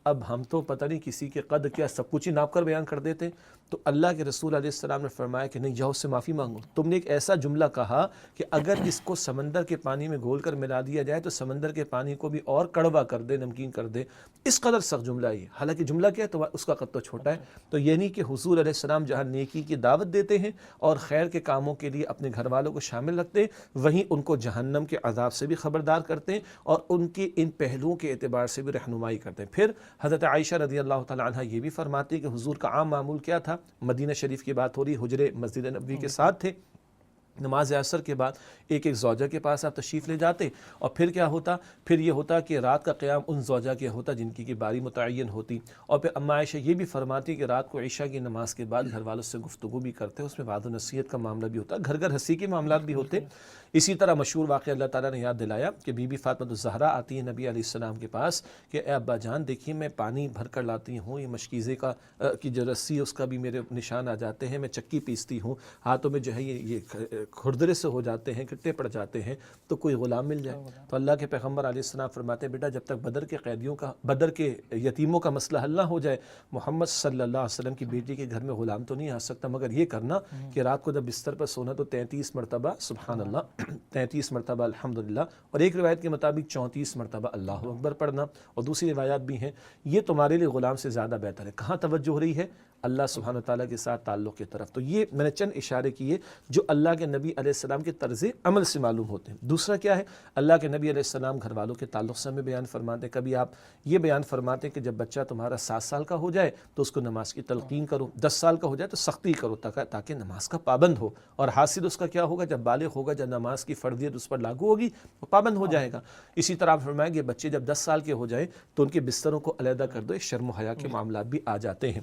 Speaker 3: اب ہم تو پتہ نہیں کسی کے قد کیا سب کچھ ہی ناپ کر بیان کر دیتے. تو اللہ کے رسول علیہ السلام نے فرمایا کہ نہیں، جاؤ اس سے معافی مانگو. تم نے ایک ایسا جملہ کہا کہ اگر اس کو سمندر کے پانی میں گھول کر ملا دیا جائے تو سمندر کے پانی کو بھی اور کڑوا کر دے، نمکین کر دے. اس قدر سخت جملہ ہے. حالانکہ جملہ کیا ہے تو اس کا قد تو چھوٹا ہے. تو یہ نہیں کہ حضور علیہ السلام جہاں نیکی کی دعوت دیتے ہیں اور خیر کے کاموں کے لیے اپنے گھر والوں کو شامل رکھتے ہیں، وہیں ان کو جہنم کے عذاب سے بھی خبردار کرتے ہیں اور ان کے ان پہلوؤں کے اعتبار سے بھی رہنمائی کرتے ہیں. پھر حضرت عائشہ رضی اللہ تعالیٰ عنہ یہ بھی فرماتی ہے کہ حضور کا عام معمول کیا تھا. مدینہ شریف کی بات ہو رہی، حجرے مسجد نبوی کے ساتھ تھے. نماز عصر کے بعد ایک ایک زوجہ کے پاس آپ تشریف لے جاتے اور پھر کیا ہوتا؟ پھر یہ ہوتا کہ رات کا قیام ان زوجہ کے ہوتا جن کی باری متعین ہوتی. اور پھر اماں عائشہ یہ بھی فرماتی کہ رات کو عشاء کی نماز کے بعد گھر والوں سے گفتگو بھی کرتے، اس میں وعظ و نصیحت کا معاملہ بھی ہوتا، گھر گھر ہنسی کے معاملات بھی ہوتے. اسی طرح مشہور واقعہ اللہ تعالیٰ نے یاد دلایا کہ بی بی فاطمہ الزہرا آتی ہے نبی علیہ السلام کے پاس کہ اے ابا جان دیکھیے میں پانی بھر کر لاتی ہوں، یہ مشکیزے کی جو رسی ہے اس کا بھی میرے نشان آ جاتے ہیں، میں چکی پیستی ہوں، ہاتھوں میں جو ہے یہ کھردرے سے ہو جاتے ہیں، کٹے پڑ جاتے ہیں، تو کوئی غلام مل جائے. تو اللہ کے پیغمبر علیہ السلام فرماتے ہیں بیٹا جب تک بدر کے یتیموں کا مسئلہ حل نہ ہو جائے محمد صلی اللہ علیہ وسلم کی بیٹی کے گھر میں غلام تو نہیں آ سکتا، مگر یہ کرنا کہ رات کو جب بستر پر سونا تو 33 مرتبہ سبحان اللہ، 33 مرتبہ الحمدللہ، اور ایک روایت کے مطابق 34 مرتبہ اللہ اکبر پڑھنا، اور دوسری روایات بھی ہیں. یہ تمہارے لیے غلام سے زیادہ بہتر ہے. کہاں توجہ ہو رہی ہے؟ اللہ سبحانہ وتعالیٰ کے ساتھ تعلق کی طرف. تو یہ میں نے چند اشارے کیے جو اللہ کے نبی علیہ السلام کے طرز عمل سے معلوم ہوتے ہیں. دوسرا کیا ہے؟ اللہ کے نبی علیہ السلام گھر والوں کے تعلق سے ہمیں بیان فرماتے ہیں. کبھی آپ یہ بیان فرماتے ہیں کہ جب بچہ تمہارا 7 سال کا ہو جائے تو اس کو نماز کی تلقین کرو، 10 سال کا ہو جائے تو سختی کرو تاکہ نماز کا پابند ہو. اور حاصل اس کا کیا ہوگا؟ جب بالغ ہوگا، جب نماز کی فرضیت اس پر لاگو ہوگی وہ پابند ہو جائے گا. اسی طرح آپ فرمائیں گے بچے جب 10 سال کے ہو جائیں تو ان کے بستروں کو علیحدہ کر دو. شرم و حیا کے معاملات بھی آ جاتے ہیں.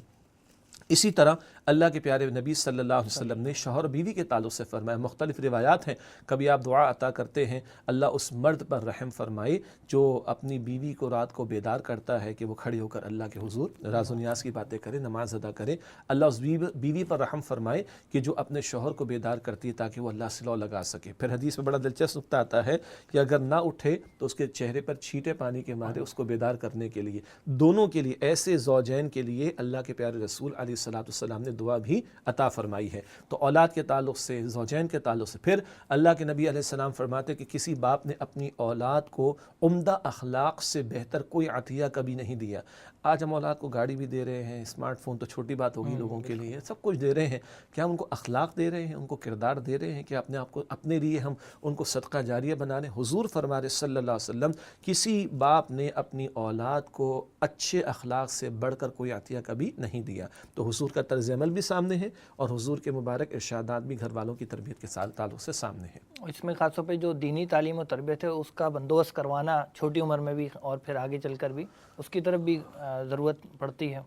Speaker 3: اسی طرح اللہ کے پیارے نبی صلی اللہ علیہ وسلم نے شوہر بیوی کے تعلق سے فرمایا، مختلف روایات ہیں، کبھی آپ دعا عطا کرتے ہیں اللہ اس مرد پر رحم فرمائے جو اپنی بیوی کو رات کو بیدار کرتا ہے کہ وہ کھڑی ہو کر اللہ کے حضور راز و نیاز کی باتیں کرے، نماز ادا کرے، اللہ اس بیوی پر رحم فرمائے کہ جو اپنے شوہر کو بیدار کرتی ہے تاکہ وہ اللہ سے لو لگا سکے۔ پھر حدیث میں بڑا دلچسپ نکتہ آتا ہے کہ اگر نہ اٹھے تو اس کے چہرے پر چھینٹے پانی کے مارے اس کو بیدار کرنے کے لیے، دونوں کے لیے، ایسے زوجین کے لیے اللہ کے پیارے رسول علیہ السلام نے دعا بھی عطا فرمائی ہے۔ تو اولاد کے تعلق سے، زوجین کے تعلق سے، پھر اللہ کے نبی علیہ السلام فرماتے کہ کسی باپ نے اپنی اولاد کو عمدہ اخلاق سے بہتر کوئی عطیہ کبھی نہیں دیا۔ آج ہم اولاد کو گاڑی بھی دے رہے ہیں، اسمارٹ فون تو چھوٹی بات ہوگی لوگوں کے لیے، سب کچھ دے رہے ہیں، کیا ہم ان کو اخلاق دے رہے ہیں، ان کو کردار دے رہے ہیں کہ اپنے آپ کو، اپنے لیے ہم ان کو صدقہ جاریہ بنا رہے ہیں؟ حضور فرما رہے صلی اللہ علیہ وسلم کسی باپ نے اپنی اولاد کو اچھے اخلاق سے بڑھ کر کوئی عطیہ کبھی نہیں دیا۔ تو حضور کا طرز عمل بھی سامنے ہے اور حضور کے مبارک ارشادات بھی گھر والوں کی تربیت کے تعلق سے سامنے ہیں۔
Speaker 2: اس میں خاص طور پہ جو دینی تعلیم و تربیت ہے اس کا بندوبست کروانا چھوٹی عمر میں بھی اور پھر آگے چل کر بھی اس کی طرف بھی ضرورت پڑتی ہے۔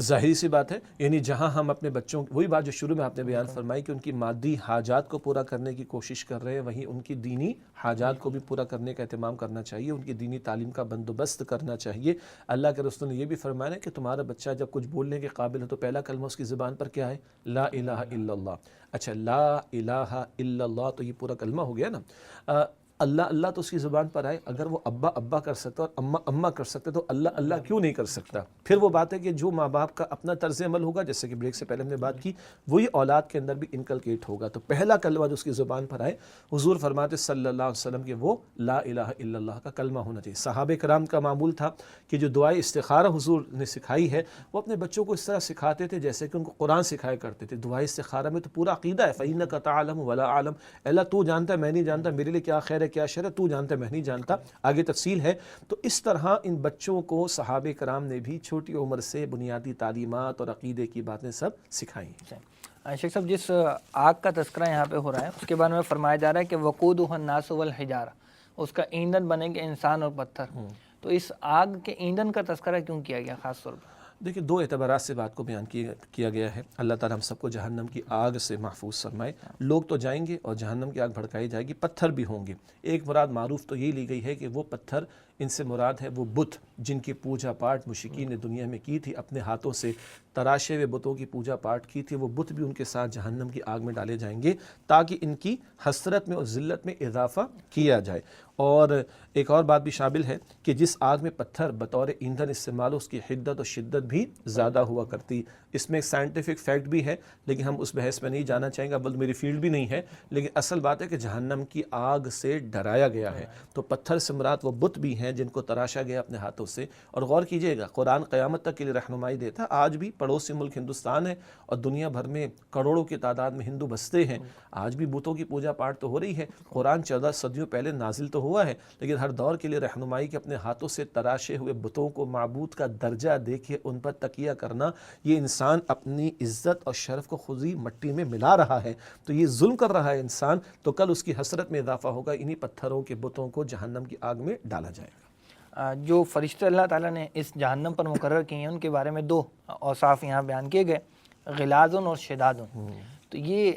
Speaker 3: ظاہری سی بات ہے، یعنی جہاں ہم اپنے بچوں، وہی بات جو شروع میں آپ نے بیان فرمائی کہ ان کی مادی حاجات کو پورا کرنے کی کوشش کر رہے ہیں، وہیں ان کی دینی حاجات کو بھی پورا کرنے کا اہتمام کرنا چاہیے، ان کی دینی تعلیم کا بندوبست کرنا چاہیے۔ اللہ کے رسول نے یہ بھی فرمایا ہے کہ تمہارا بچہ جب کچھ بولنے کے قابل ہے تو پہلا کلمہ اس کی زبان پر کیا ہے؟ لا الہ الا اللہ۔ اچھا، لا الہ الا اللہ تو یہ پورا کلمہ ہو گیا نا۔ اللہ اللہ تو اس کی زبان پر آئے، اگر وہ ابا ابا کر سکتا اور اما اما کر سکتے تو اللہ اللہ کیوں نہیں کر سکتا؟ پھر وہ بات ہے کہ جو ماں باپ کا اپنا طرز عمل ہوگا، جیسے کہ بریک سے پہلے ہم نے بات کی، وہی اولاد کے اندر بھی انکلکیٹ ہوگا۔ تو پہلا کلمہ جو اس کی زبان پر آئے، حضور فرماتے صلی اللہ علیہ وسلم کہ وہ لا الہ الا اللہ کا کلمہ ہونا چاہیے۔ صحابہ کرام کا معمول تھا کہ جو دعائے استخارہ حضور نے سکھائی ہے وہ اپنے بچوں کو اس طرح سکھاتے تھے جیسے کہ ان کو قرآن سکھایا کرتے تھے۔ دعائے استخارہ میں تو پورا عقیدہ ہے، فَإِنَّكَ تَعْلَمُ وَلَا أَعْلَمُ، اللہ تو جانتا ہے میں نہیں جانتا، میرے لیے کیا خیر ہے کیا شر ہے تو جانتا ہے میں نہیں جانتا، آگے تفصیل ہے۔ تو اس طرح ان بچوں کو صحابہ کرام نے بھی چھوٹی عمر سے بنیادی تعلیمات اور عقیدے کی باتیں سب سکھائی ہیں۔
Speaker 2: شیخ صاحب، جس آگ کا تذکرہ یہاں پہ ہو رہا ہے اس کے بارے میں فرمایا جا رہا ہے کہ وقودہ الناس والحجارہ، اس کا ایندھن بنے گے انسان اور پتھر۔ تو اس آگ کے ایندھن کا تذکرہ کیوں کیا گیا خاص طور پر؟
Speaker 3: دیکھیں، دو اعتبارات سے بات کو بیان کیا گیا ہے۔ اللہ تعالیٰ ہم سب کو جہنم کی آگ سے محفوظ فرمائے۔ لوگ تو جائیں گے اور جہنم کی آگ بھڑکائی جائے گی، پتھر بھی ہوں گے۔ ایک مراد معروف تو یہی لی گئی ہے کہ وہ پتھر، ان سے مراد ہے وہ بت جن کی پوجا پاٹ مشرکین نے دنیا میں کی تھی، اپنے ہاتھوں سے تراشے ہوئے بتوں کی پوجا پاٹ کی تھی، وہ بت بھی ان کے ساتھ جہنم کی آگ میں ڈالے جائیں گے تاکہ ان کی حسرت میں اور ذلت میں اضافہ کیا جائے۔ اور ایک اور بات بھی شامل ہے کہ جس آگ میں پتھر بطور ایندھن استعمال ہو اس کی حدت اور شدت بھی زیادہ ہوا کرتی۔ اس میں ایک سائنٹیفک فیکٹ بھی ہے لیکن ہم اس بحث میں نہیں جانا چاہیں گے، بلکہ میری فیلڈ بھی نہیں ہے، لیکن اصل بات ہے کہ جہنم کی آگ سے ڈرایا گیا ہے۔ تو پتھر سے مراد وہ بت بھی ہیں جن کو تراشا گیا اپنے ہاتھوں سے۔ اور غور کیجئے گا، قرآن قیامت تک کے لیے رہنمائی دیتا ہے۔ آج بھی پڑوسی ملک ہندوستان ہے اور دنیا بھر میں کروڑوں کی تعداد میں ہندو بستے ہیں، آج بھی بتوں کی پوجا پاٹ تو ہو رہی ہے۔ قرآن 14 صدیوں پہلے نازل تو ہوا ہے لیکن ہر دور کے لیے رہنمائی کہ اپنے ہاتھوں سے تراشے ہوئے بتوں کو معبود کا درجہ دیکھے ان پر تکیہ کرنا، یہ انسان اپنی عزت اور شرف کو خود ہی مٹی میں ملا رہا ہے، تو یہ ظلم کر رہا ہے انسان، تو کل اس کی حسرت میں اضافہ ہوگا، انہی پتھروں کے بتوں کو جہنم کی آگ میں ڈالا جائے گا۔
Speaker 2: جو فرشتے اللہ تعالیٰ نے اس جہنم پر مقرر کیے ہیں ان کے بارے میں دو اوصاف یہاں بیان کیے گئے، غلاظن اور شدادن۔ تو یہ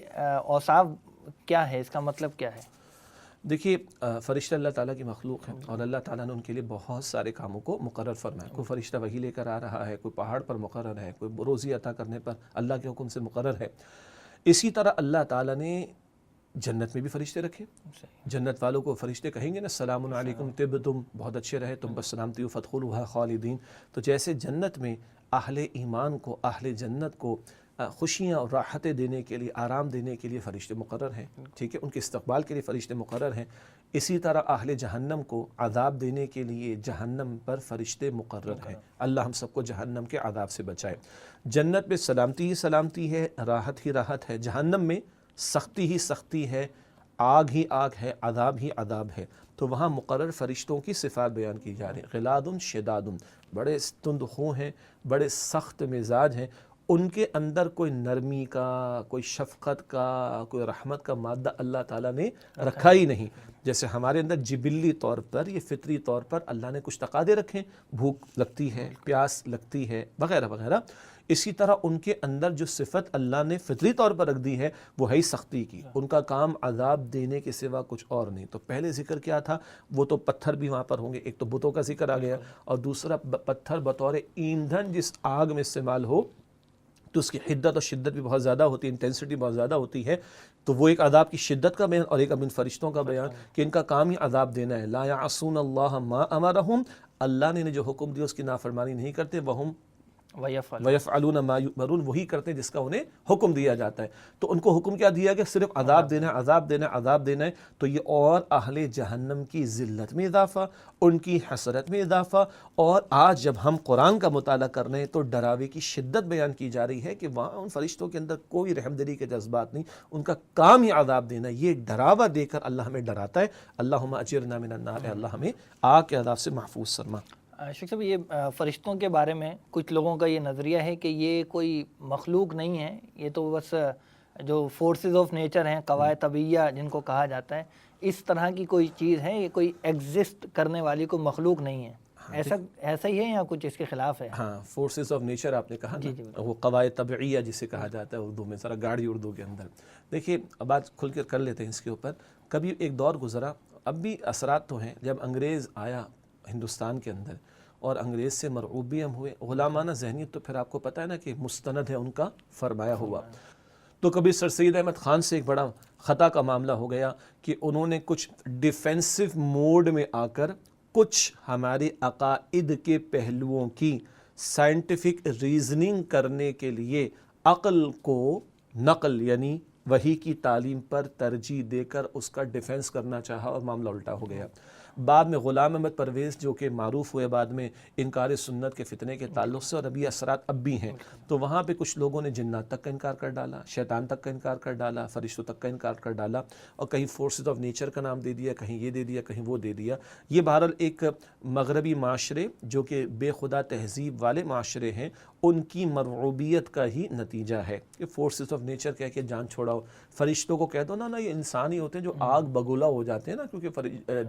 Speaker 2: اوصاف کیا ہے، اس کا مطلب کیا ہے؟
Speaker 3: دیکھیے، فرشتہ اللہ تعالیٰ کی مخلوق ہے اور اللہ تعالیٰ نے ان کے لیے بہت سارے کاموں کو مقرر فرمایا۔ کوئی فرشتہ وحی لے کر آ رہا ہے، کوئی پہاڑ پر مقرر ہے، کوئی روزی عطا کرنے پر اللہ کے حکم سے مقرر ہے۔ اسی طرح اللہ تعالیٰ نے جنت میں بھی فرشتے رکھے۔ جنت والوں کو فرشتے کہیں گے نا سلام علیکم طبتم، بہت اچھے رہے تم، بس سلامتی ہو، فادخلوها خالدین۔ تو جیسے جنت میں اہل ایمان کو، اہل جنت کو خوشیاں اور راحتیں دینے کے لیے، آرام دینے کے لیے فرشتے مقرر ہیں، ٹھیک ہے، ان کے استقبال کے لیے فرشتے مقرر ہیں۔ اسی طرح اہل جہنم کو عذاب دینے کے لیے جہنم پر فرشتے مقرر ہیں۔ اللہ ہم سب کو جہنم کے عذاب سے بچائے۔ جنت میں سلامتی ہی سلامتی ہے، راحت ہی راحت ہے، جہنم میں سختی ہی سختی ہے، آگ ہی آگ ہے، عذاب ہی عذاب ہے۔ تو وہاں مقرر فرشتوں کی صفات بیان کی جا رہی ہیں، غلاظ شداد، بڑے تند خو ہیں، بڑے سخت مزاج ہیں، ان کے اندر کوئی نرمی کا، کوئی شفقت کا، کوئی رحمت کا مادہ اللہ تعالیٰ نے رکھا ہی نہیں۔ جیسے ہمارے اندر جبلی طور پر، یہ فطری طور پر اللہ نے کچھ تقاضے رکھے، بھوک لگتی ہے، پیاس لگتی ہے، وغیرہ وغیرہ، اسی طرح ان کے اندر جو صفت اللہ نے فطری طور پر رکھ دی ہے وہ ہے ہی سختی کی، ان کا کام عذاب دینے کے سوا کچھ اور نہیں۔ تو پہلے ذکر کیا تھا، وہ تو پتھر بھی وہاں پر ہوں گے، ایک تو بتوں کا ذکر آ گیا، اور دوسرا پتھر بطور ایندھن جس آگ میں استعمال ہو تو اس کی حدت اور شدت بھی بہت زیادہ ہوتی ہے، انٹینسٹی بہت زیادہ ہوتی ہے، تو وہ ایک عذاب کی شدت کا بیان، اور ایک اب ان فرشتوں کا بیان کہ ان کا کام ہی عذاب دینا ہے۔ لا یعصون اللہ ما امرہم، اللہ نے جو حکم دیا اس کی نافرمانی نہیں کرتے، وہم وَيَفْعَلُونَ مَا يُؤْمَرُونَ، وہی کرتے ہیں جس کا انہیں حکم دیا جاتا ہے۔ تو ان کو حکم کیا دیا گیا؟ صرف عذاب دینا ہے، عذاب دینا ہے، عذاب دینا ہے۔ تو یہ اور اہل جہنم کی ذلت میں اضافہ، ان کی حسرت میں اضافہ، اور آج جب ہم قرآن کا مطالعہ کر رہے ہیں تو ڈراوے کی شدت بیان کی جا رہی ہے کہ وہاں ان فرشتوں کے اندر کوئی رحم دلی کے جذبات نہیں، ان کا کام ہی عذاب دینا ہے۔ یہ ڈراوا دے کر اللہ ہمیں ڈراتا ہے، اللہم اجرنا من النار، اے اللہ ہمیں آگ کے عذاب سے محفوظ فرما۔
Speaker 2: شیخ صاحب، یہ فرشتوں کے بارے میں کچھ لوگوں کا یہ نظریہ ہے کہ یہ کوئی مخلوق نہیں ہے، یہ تو بس جو فورسز آف نیچر ہیں، قواعد طبیعیہ جن کو کہا جاتا ہے، اس طرح کی کوئی چیز ہے، یہ کوئی ایگزسٹ کرنے والی کوئی مخلوق نہیں ہے، ایسا ہی ہے یا کچھ اس کے خلاف ہے؟
Speaker 3: ہاں، فورسز آف نیچر آپ نے کہا نا، وہ قواعد طبعیہ جسے کہا جاتا ہے اردو میں، ذرا گاڑی اردو کے اندر۔ دیکھیے اب بات کھل کر لیتے ہیں اس کے اوپر۔ کبھی ایک دور گزرا، اب بھی اثرات تو ہیں، جب انگریز آیا ہندوستان کے اندر اور انگریز سے مرعوب بھی ہم ہوئے، غلامانہ ذہنیت تو پھر آپ کو پتہ ہے نا کہ مستند ہے ان کا فرمایا ہوا۔ تو کبھی سر سید احمد خان سے ایک بڑا خطا کا معاملہ ہو گیا کہ انہوں نے کچھ ڈیفینسو موڈ میں آ کر کچھ ہمارے عقائد کے پہلوؤں کی سائنٹیفک ریزننگ کرنے کے لیے عقل کو نقل یعنی وحی کی تعلیم پر ترجیح دے کر اس کا ڈیفینس کرنا چاہا، اور معاملہ الٹا ہو گیا۔ بعد میں غلام احمد پرویز جو کہ معروف ہوئے بعد میں انکار سنت کے فتنے کے تعلق سے، اور ابھی اثرات اب بھی ہیں، تو وہاں پہ کچھ لوگوں نے جنات تک کا انکار کر ڈالا، شیطان تک کا انکار کر ڈالا، فرشتوں تک کا انکار کر ڈالا، اور کہیں فورسز آف نیچر کا نام دے دیا، کہیں یہ دے دیا، کہیں وہ دے دیا۔ یہ بہرحال ایک مغربی معاشرے جو کہ بے خدا تہذیب والے معاشرے ہیں، ان کی مرعوبیت کا ہی نتیجہ ہے کہ فورسز آف نیچر کہہ کے جان چھوڑاؤ۔ فرشتوں کو کہہ دو نا یہ انسان ہی ہوتے ہیں جو آگ بگولا ہو جاتے ہیں نا، کیونکہ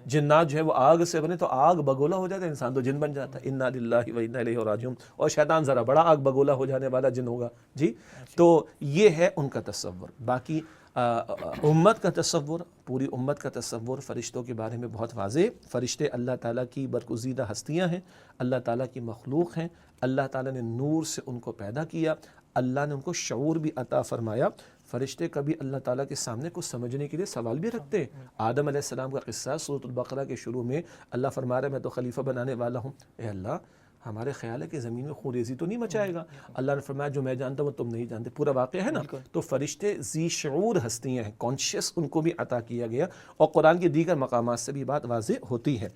Speaker 3: جنات جو ہے وہ آگ سے بنے، تو آگ بگولا ہو جاتا ہے، انسان تو جن بن جاتا ہے۔ انا للہ و انا الیہ راجعون، اور شیطان ذرا بڑا آگ بگولا ہو جانے والا جن ہوگا جی۔ تو یہ ہے ان کا تصور۔ باقی امت کا تصور، پوری امت کا تصور فرشتوں کے بارے میں بہت واضح۔ فرشتے اللہ تعالیٰ کی برگزیدہ ہستیاں ہیں، اللہ تعالیٰ کی مخلوق ہیں، اللہ تعالیٰ نے نور سے ان کو پیدا کیا، اللہ نے ان کو شعور بھی عطا فرمایا۔ فرشتے کبھی اللہ تعالیٰ کے سامنے کچھ سمجھنے کے لیے سوال بھی رکھتے ہیں۔ آدم علیہ السلام کا قصہ سورۃ البقرہ کے شروع میں اللہ فرما رہا ہے میں تو خلیفہ بنانے والا ہوں، اے اللہ ہمارے خیال ہے کہ زمین میں خون ریزی تو نہیں مچائے گا۔ اللہ نے فرمایا جو میں جانتا ہوں تم نہیں جانتے، پورا واقعہ ہے نا۔ تو فرشتے ذی شعور ہستیاں ہیں، کانشیس ان کو بھی عطا کیا گیا، اور قرآن کے دیگر مقامات سے بھی بات واضح ہوتی ہے۔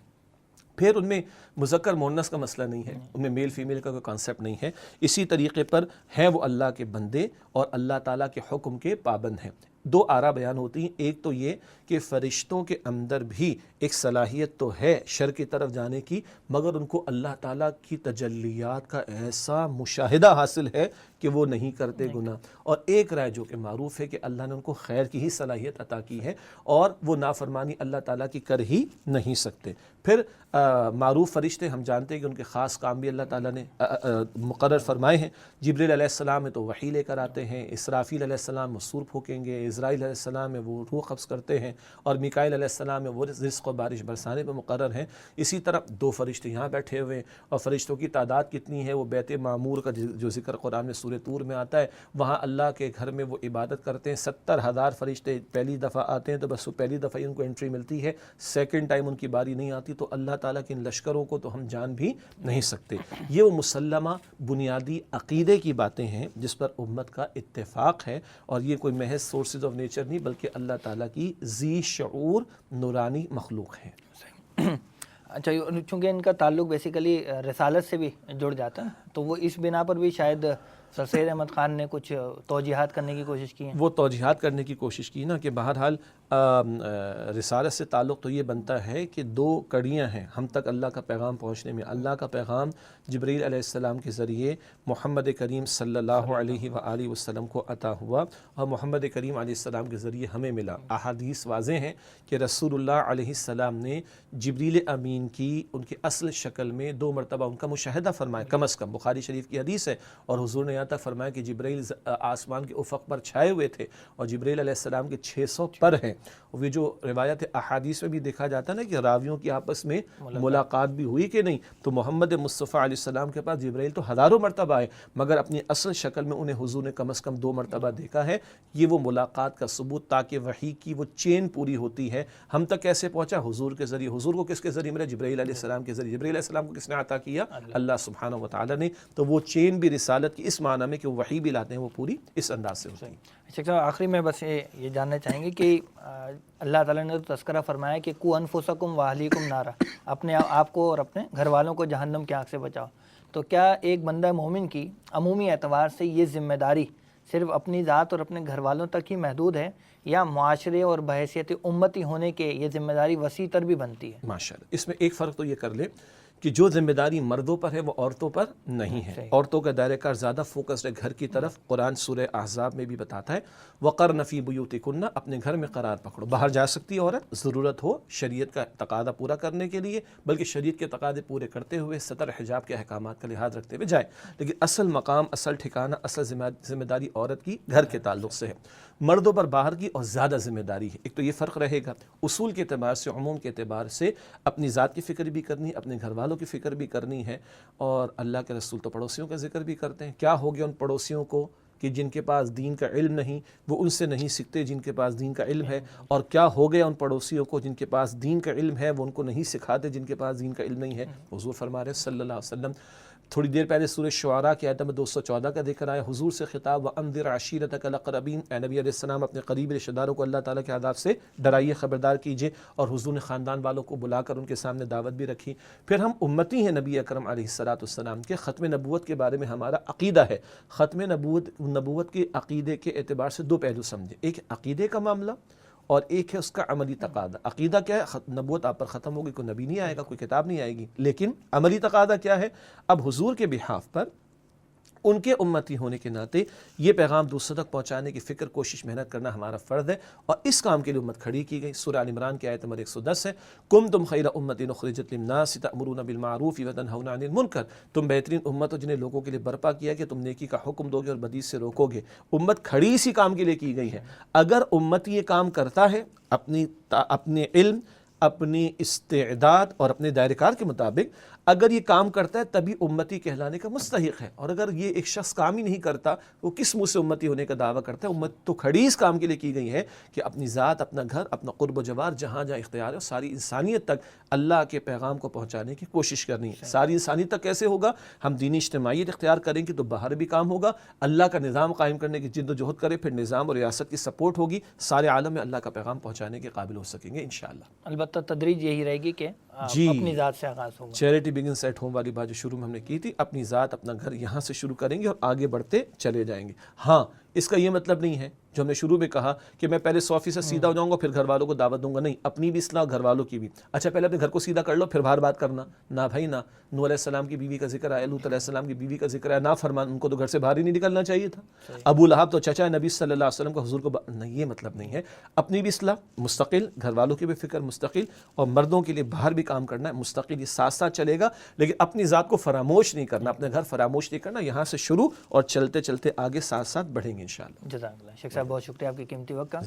Speaker 3: پھر ان میں مذکر مؤنث کا مسئلہ نہیں ہے، ان میں میل فیمیل کا کوئی کانسیپٹ نہیں ہے۔ اسی طریقے پر ہیں وہ اللہ کے بندے اور اللہ تعالیٰ کے حکم کے پابند ہیں۔ دو آراء بیان ہوتی ہیں، ایک تو یہ کہ فرشتوں کے اندر بھی ایک صلاحیت تو ہے شر کی طرف جانے کی، مگر ان کو اللہ تعالیٰ کی تجلیات کا ایسا مشاہدہ حاصل ہے کہ وہ نہیں کرتے گناہ۔ اور ایک رائے جو کہ معروف ہے کہ اللہ نے ان کو خیر کی ہی صلاحیت عطا کی ہے، اور وہ نافرمانی اللہ تعالیٰ کی کر ہی نہیں سکتے۔ پھر معروف فرشتے ہم جانتے ہیں کہ ان کے خاص کام بھی اللہ تعالیٰ نے مقرر فرمائے ہیں۔ جبریل علیہ السلام ہے تو وحی لے کر آتے ہیں، اسرافیل علیہ السلام مسور پھونکیں گے، اسرائیل علیہ السلام ہے وہ روح قبض کرتے ہیں، اور میکائیل علیہ السلام ہے وہ رزق و بارش برسانے پہ مقرر ہیں۔ اسی طرح دو فرشتے یہاں بیٹھے ہوئے ہیں، اور فرشتوں کی تعداد کتنی ہے وہ بیت معمور کا جو ذکر قرآن میں سورہ طور میں آتا ہے، وہاں اللہ کے گھر میں وہ عبادت کرتے ہیں۔ 70,000 فرشتے پہلی دفعہ آتے ہیں تو بس وہ پہلی دفعہ ہی ان کو انٹری ملتی ہے، سیکنڈ ٹائم ان کی باری نہیں آتی۔ تو اللہ تعالیٰ کے ان لشکروں کو تو ہم جان بھی نہیں سکتے۔ یہ وہ مسلمہ بنیادی عقیدے کی باتیں ہیں جس پر امت کا اتفاق ہے، اور یہ کوئی محض سورسز آف نیچر نہیں بلکہ اللہ تعالیٰ کی ذی شعور نورانی مخلوق ہے۔
Speaker 2: اچھا، چونکہ ان کا تعلق بیسیکلی رسالت سے بھی جڑ جاتا ہے تو وہ اس بنا پر بھی شاید سر سید احمد خان نے کچھ توجیحات کرنے کی کوشش کی ہیں.
Speaker 3: وہ توجیحات کرنے کی کوشش کی نا کہ بہرحال رسالت سے تعلق تو یہ بنتا ہے کہ دو کڑیاں ہیں ہم تک اللہ کا پیغام پہنچنے میں. اللہ کا پیغام جبرائیل علیہ السلام کے ذریعے محمد کریم صلی اللہ علیہ وآلہ وسلم کو عطا ہوا اور محمد کریم علیہ السلام کے ذریعے ہمیں ملا. احادیث واضح ہیں کہ رسول اللہ علیہ السلام نے جبریل امین کی ان کی اصل شکل میں 2 مرتبہ ان کا مشاہدہ فرمایا کم از کم. بخاری شریف کی حدیث ہے اور حضور نے یہاں تک فرمایا کہ جبرائیل آسمان کے افق پر چھائے ہوئے تھے اور جبرائیل علیہ السلام کے 600 پر ہیں. وہ جو روایت احادیث میں بھی دیکھا جاتا ہے نا کہ راویوں کی آپس میں ملاقات بھی ہوئی کہ نہیں, تو محمد مصطفیٰ علیہ السلام کے پاس جبرائیل تو ہزاروں مرتبہ آئے مگر اپنی اصل شکل میں انہیں حضور نے کم از کم 2 مرتبہ دیکھا ہے. یہ وہ ملاقات کا ثبوت تاکہ وحی کی وہ چین پوری ہوتی ہے. ہم تک کیسے پہنچا؟ حضور کے ذریعے. حضور کو کس کے ذریعے ملا؟ جبرائیل علیہ السلام کے ذریعے. جبرائیل علیہ السلام کو کس نے عطا کیا؟ اللہ سبحانہ و تعالی نے. تو وہ چین بھی رسالت کی اس معنی میں کہ وہ وحی بھی لاتے ہیں وہ پوری اس انداز سے ہوتی ہے.
Speaker 2: شیخ صاحب آخری میں بس یہ جاننا چاہیں گے کہ اللہ تعالیٰ نے تو تذکرہ فرمایا کہ قوا انفسکم واہلیکم نارا, اپنے آپ کو اور اپنے گھر والوں کو جہنم کی آگ سے بچاؤ. تو کیا ایک بندہ مومن کی عمومی اعتبار سے یہ ذمہ داری صرف اپنی ذات اور اپنے گھر والوں تک ہی محدود ہے یا معاشرے اور بحیثیت امتی ہونے کے یہ ذمہ داری وسیع تر بھی بنتی ہے؟
Speaker 3: ماشاءاللہ, اس میں ایک فرق تو یہ کر لیں کہ جو ذمہ داری مردوں پر ہے وہ عورتوں پر نہیں ہے. عورتوں کا دائرہ کار زیادہ فوکسڈ ہے گھر کی طرف. قرآن سورہ احزاب میں بھی بتاتا ہے وَقَرْنَ فِي بُيُوتِكُنَّ, اپنے گھر میں قرار پکڑو. باہر جا سکتی ہے عورت ضرورت ہو شریعت کا تقاضا پورا کرنے کے لیے, بلکہ شریعت کے تقاضے پورے کرتے ہوئے ستر حجاب کے احکامات کا لحاظ رکھتے ہوئے جائے. لیکن اصل مقام, اصل ٹھکانہ, اصل ذمہ داری عورت کی گھر کے تعلق سے ہے. مردوں پر باہر کی اور زیادہ ذمہ داری ہے. ایک تو یہ فرق رہے گا. اصول کے اعتبار سے, عموم کے اعتبار سے اپنی ذات کی فکر بھی کرنی, اپنے گھر والوں کی فکر بھی کرنی ہے. اور اللہ کے رسول تو پڑوسیوں کا ذکر بھی کرتے ہیں. کیا ہو گیا ان پڑوسیوں کو کہ جن کے پاس دین کا علم نہیں وہ ان سے نہیں سیکھتے جن کے پاس دین کا علم ہے, اور کیا ہو گیا ان پڑوسیوں کو جن کے پاس دین کا علم ہے وہ ان کو نہیں سکھاتے جن کے پاس دین کا علم نہیں ہے. حضور فرما رہے صلی اللہ علیہ وسلم, تھوڑی دیر پہلے سورہ شعراء کی آیت نمبر 214 کا ذکر آیا. حضور سے خطاب وَأَنذِرْ عَشِيرَتَكَ الْأَقْرَبِينَ, اے نبی علیہ السلام اپنے قریبی رشتہ داروں کو اللہ تعالیٰ کے عذاب سے ڈرائیے, خبردار کیجئے. اور حضور نے خاندان والوں کو بلا کر ان کے سامنے دعوت بھی رکھی. پھر ہم امتی ہیں نبی اکرم علیہ السلام کے. ختم نبوت کے بارے میں ہمارا عقیدہ ہے. ختم نبوت کے عقیدے کے اعتبار سے 2 پہلو سمجھیں, ایک عقیدے کا معاملہ اور ایک ہے اس کا عملی تقاضا. عقیدہ کیا ہے؟ نبوت آپ پر ختم ہوگی, کوئی نبی نہیں آئے گا, کوئی کتاب نہیں آئے گی. لیکن عملی تقاضا کیا ہے؟ اب حضور کے بحاف پر ان کے امتی ہونے کے ناطے یہ پیغام دوسروں تک پہنچانے کی فکر, کوشش, محنت کرنا ہمارا فرض ہے. اور اس کام کے لیے امت کھڑی کی گئی. سورہ آل عمران کی آیت نمبر 110 ہے کنتم خیر امۃ اخرجت للناس تأمرون بالمعروف وتنہون عن المنکر, تم بہترین امت ہو جنہیں لوگوں کے لیے برپا کیا کہ تم نیکی کا حکم دو گے اور بدی سے روکو گے. امت کھڑی اسی کام کے لیے کی گئی ہے. اگر امت یہ کام کرتا ہے اپنے علم, اپنی استعداد اور اپنے دائرہ کار کے مطابق اگر یہ کام کرتا ہے تبھی امتی کہلانے کا مستحق ہے. اور اگر یہ ایک شخص کام ہی نہیں کرتا وہ کس منہ سے امتی ہونے کا دعویٰ کرتا ہے؟ امت تو کھڑی اس کام کے لیے کی گئی ہے کہ اپنی ذات, اپنا گھر, اپنا قرب و جوار جہاں جہاں اختیار ہے ساری انسانیت تک اللہ کے پیغام کو پہنچانے کی کوشش کرنی ہے. ساری انسانیت تک کیسے ہوگا؟ ہم دینی اجتماعیت اختیار کریں گے تو باہر بھی کام ہوگا. اللہ کا نظام قائم کرنے کی جد و جہد کرے, پھر نظام اور ریاست کی سپورٹ ہوگی, سارے عالم میں اللہ کا پیغام پہنچانے کے قابل ہو سکیں گے انشاءاللہ.
Speaker 2: البتہ تدریج یہی رہے گی کہ اپنی ذات سے آغاز ہوگا.
Speaker 3: چیریٹی بگنس ایٹ ہوم والی بات جو شروع میں ہم نے کی تھی, اپنی ذات, اپنا گھر یہاں سے شروع کریں گے اور آگے بڑھتے چلے جائیں گے. ہاں, اس کا یہ مطلب نہیں ہے جو ہم نے شروع میں کہا کہ میں پہلے 100% سیدھا ہو جاؤں گا پھر گھر والوں کو دعوت دوں گا. نہیں, اپنی بھی اصلاح, گھر والوں کی بھی. اچھا پہلے اپنے گھر کو سیدھا کر لو پھر باہر بات کرنا. نہ بھائی نہ. نوح علیہ السلام کی بیوی کا ذکر آیا, لوط علیہ السلام کی بیوی کا ذکر آیا, نہ فرمان, ان کو تو گھر سے باہر ہی نہیں نکلنا چاہیے تھا. ابو لہب تو چچا نبی صلی اللہ علیہ وسلم کا, حضور کو نہیں, یہ مطلب نہیں ہے. اپنی بھی اصلاح مستقل, گھر والوں کی بھی فکر مستقل, اور مردوں کے لیے باہر بھی کام کرنا ہے مستقل. یہ ساتھ ساتھ چلے گا, لیکن اپنی ذات کو فراموش نہیں کرنا, اپنے گھر فراموش نہیں کرنا. یہاں سے شروع اور چلتے چلتے آگے ساتھ ساتھ بڑھیں گے انشاءاللہ.
Speaker 2: جزاک اللہ. شیخ صاحب بہت شکریہ آپ کی قیمتی وقت کا.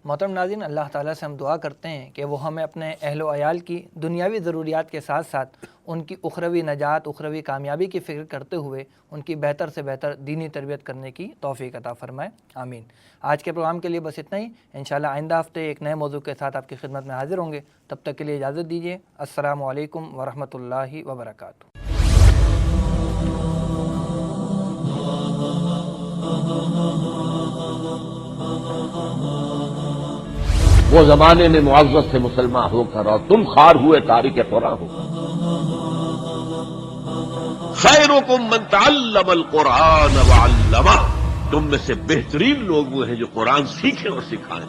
Speaker 2: محترم ناظرین, اللہ تعالیٰ سے ہم دعا کرتے ہیں کہ وہ ہمیں اپنے اہل و عیال کی دنیاوی ضروریات کے ساتھ ساتھ ان کی اخروی نجات, اخروی کامیابی کی فکر کرتے ہوئے ان کی بہتر سے بہتر دینی تربیت کرنے کی توفیق عطا فرمائے, آمین. آج کے پروگرام کے لیے بس اتنا ہی. انشاءاللہ آئندہ ہفتے ایک نئے موضوع کے ساتھ آپ کی خدمت میں حاضر ہوں گے. تب تک کے لیے اجازت دیجیے. السلام علیکم ورحمۃ اللہ وبرکاتہ.
Speaker 1: وہ زمانے میں معزز سے مسلمان ہو کر اور تم خار ہوئے تاریخ قرآن ہو. خیرکم من تعلم القرآن وعلمہ، تم میں سے بہترین لوگ وہ ہیں جو قرآن سیکھیں اور سکھائیں۔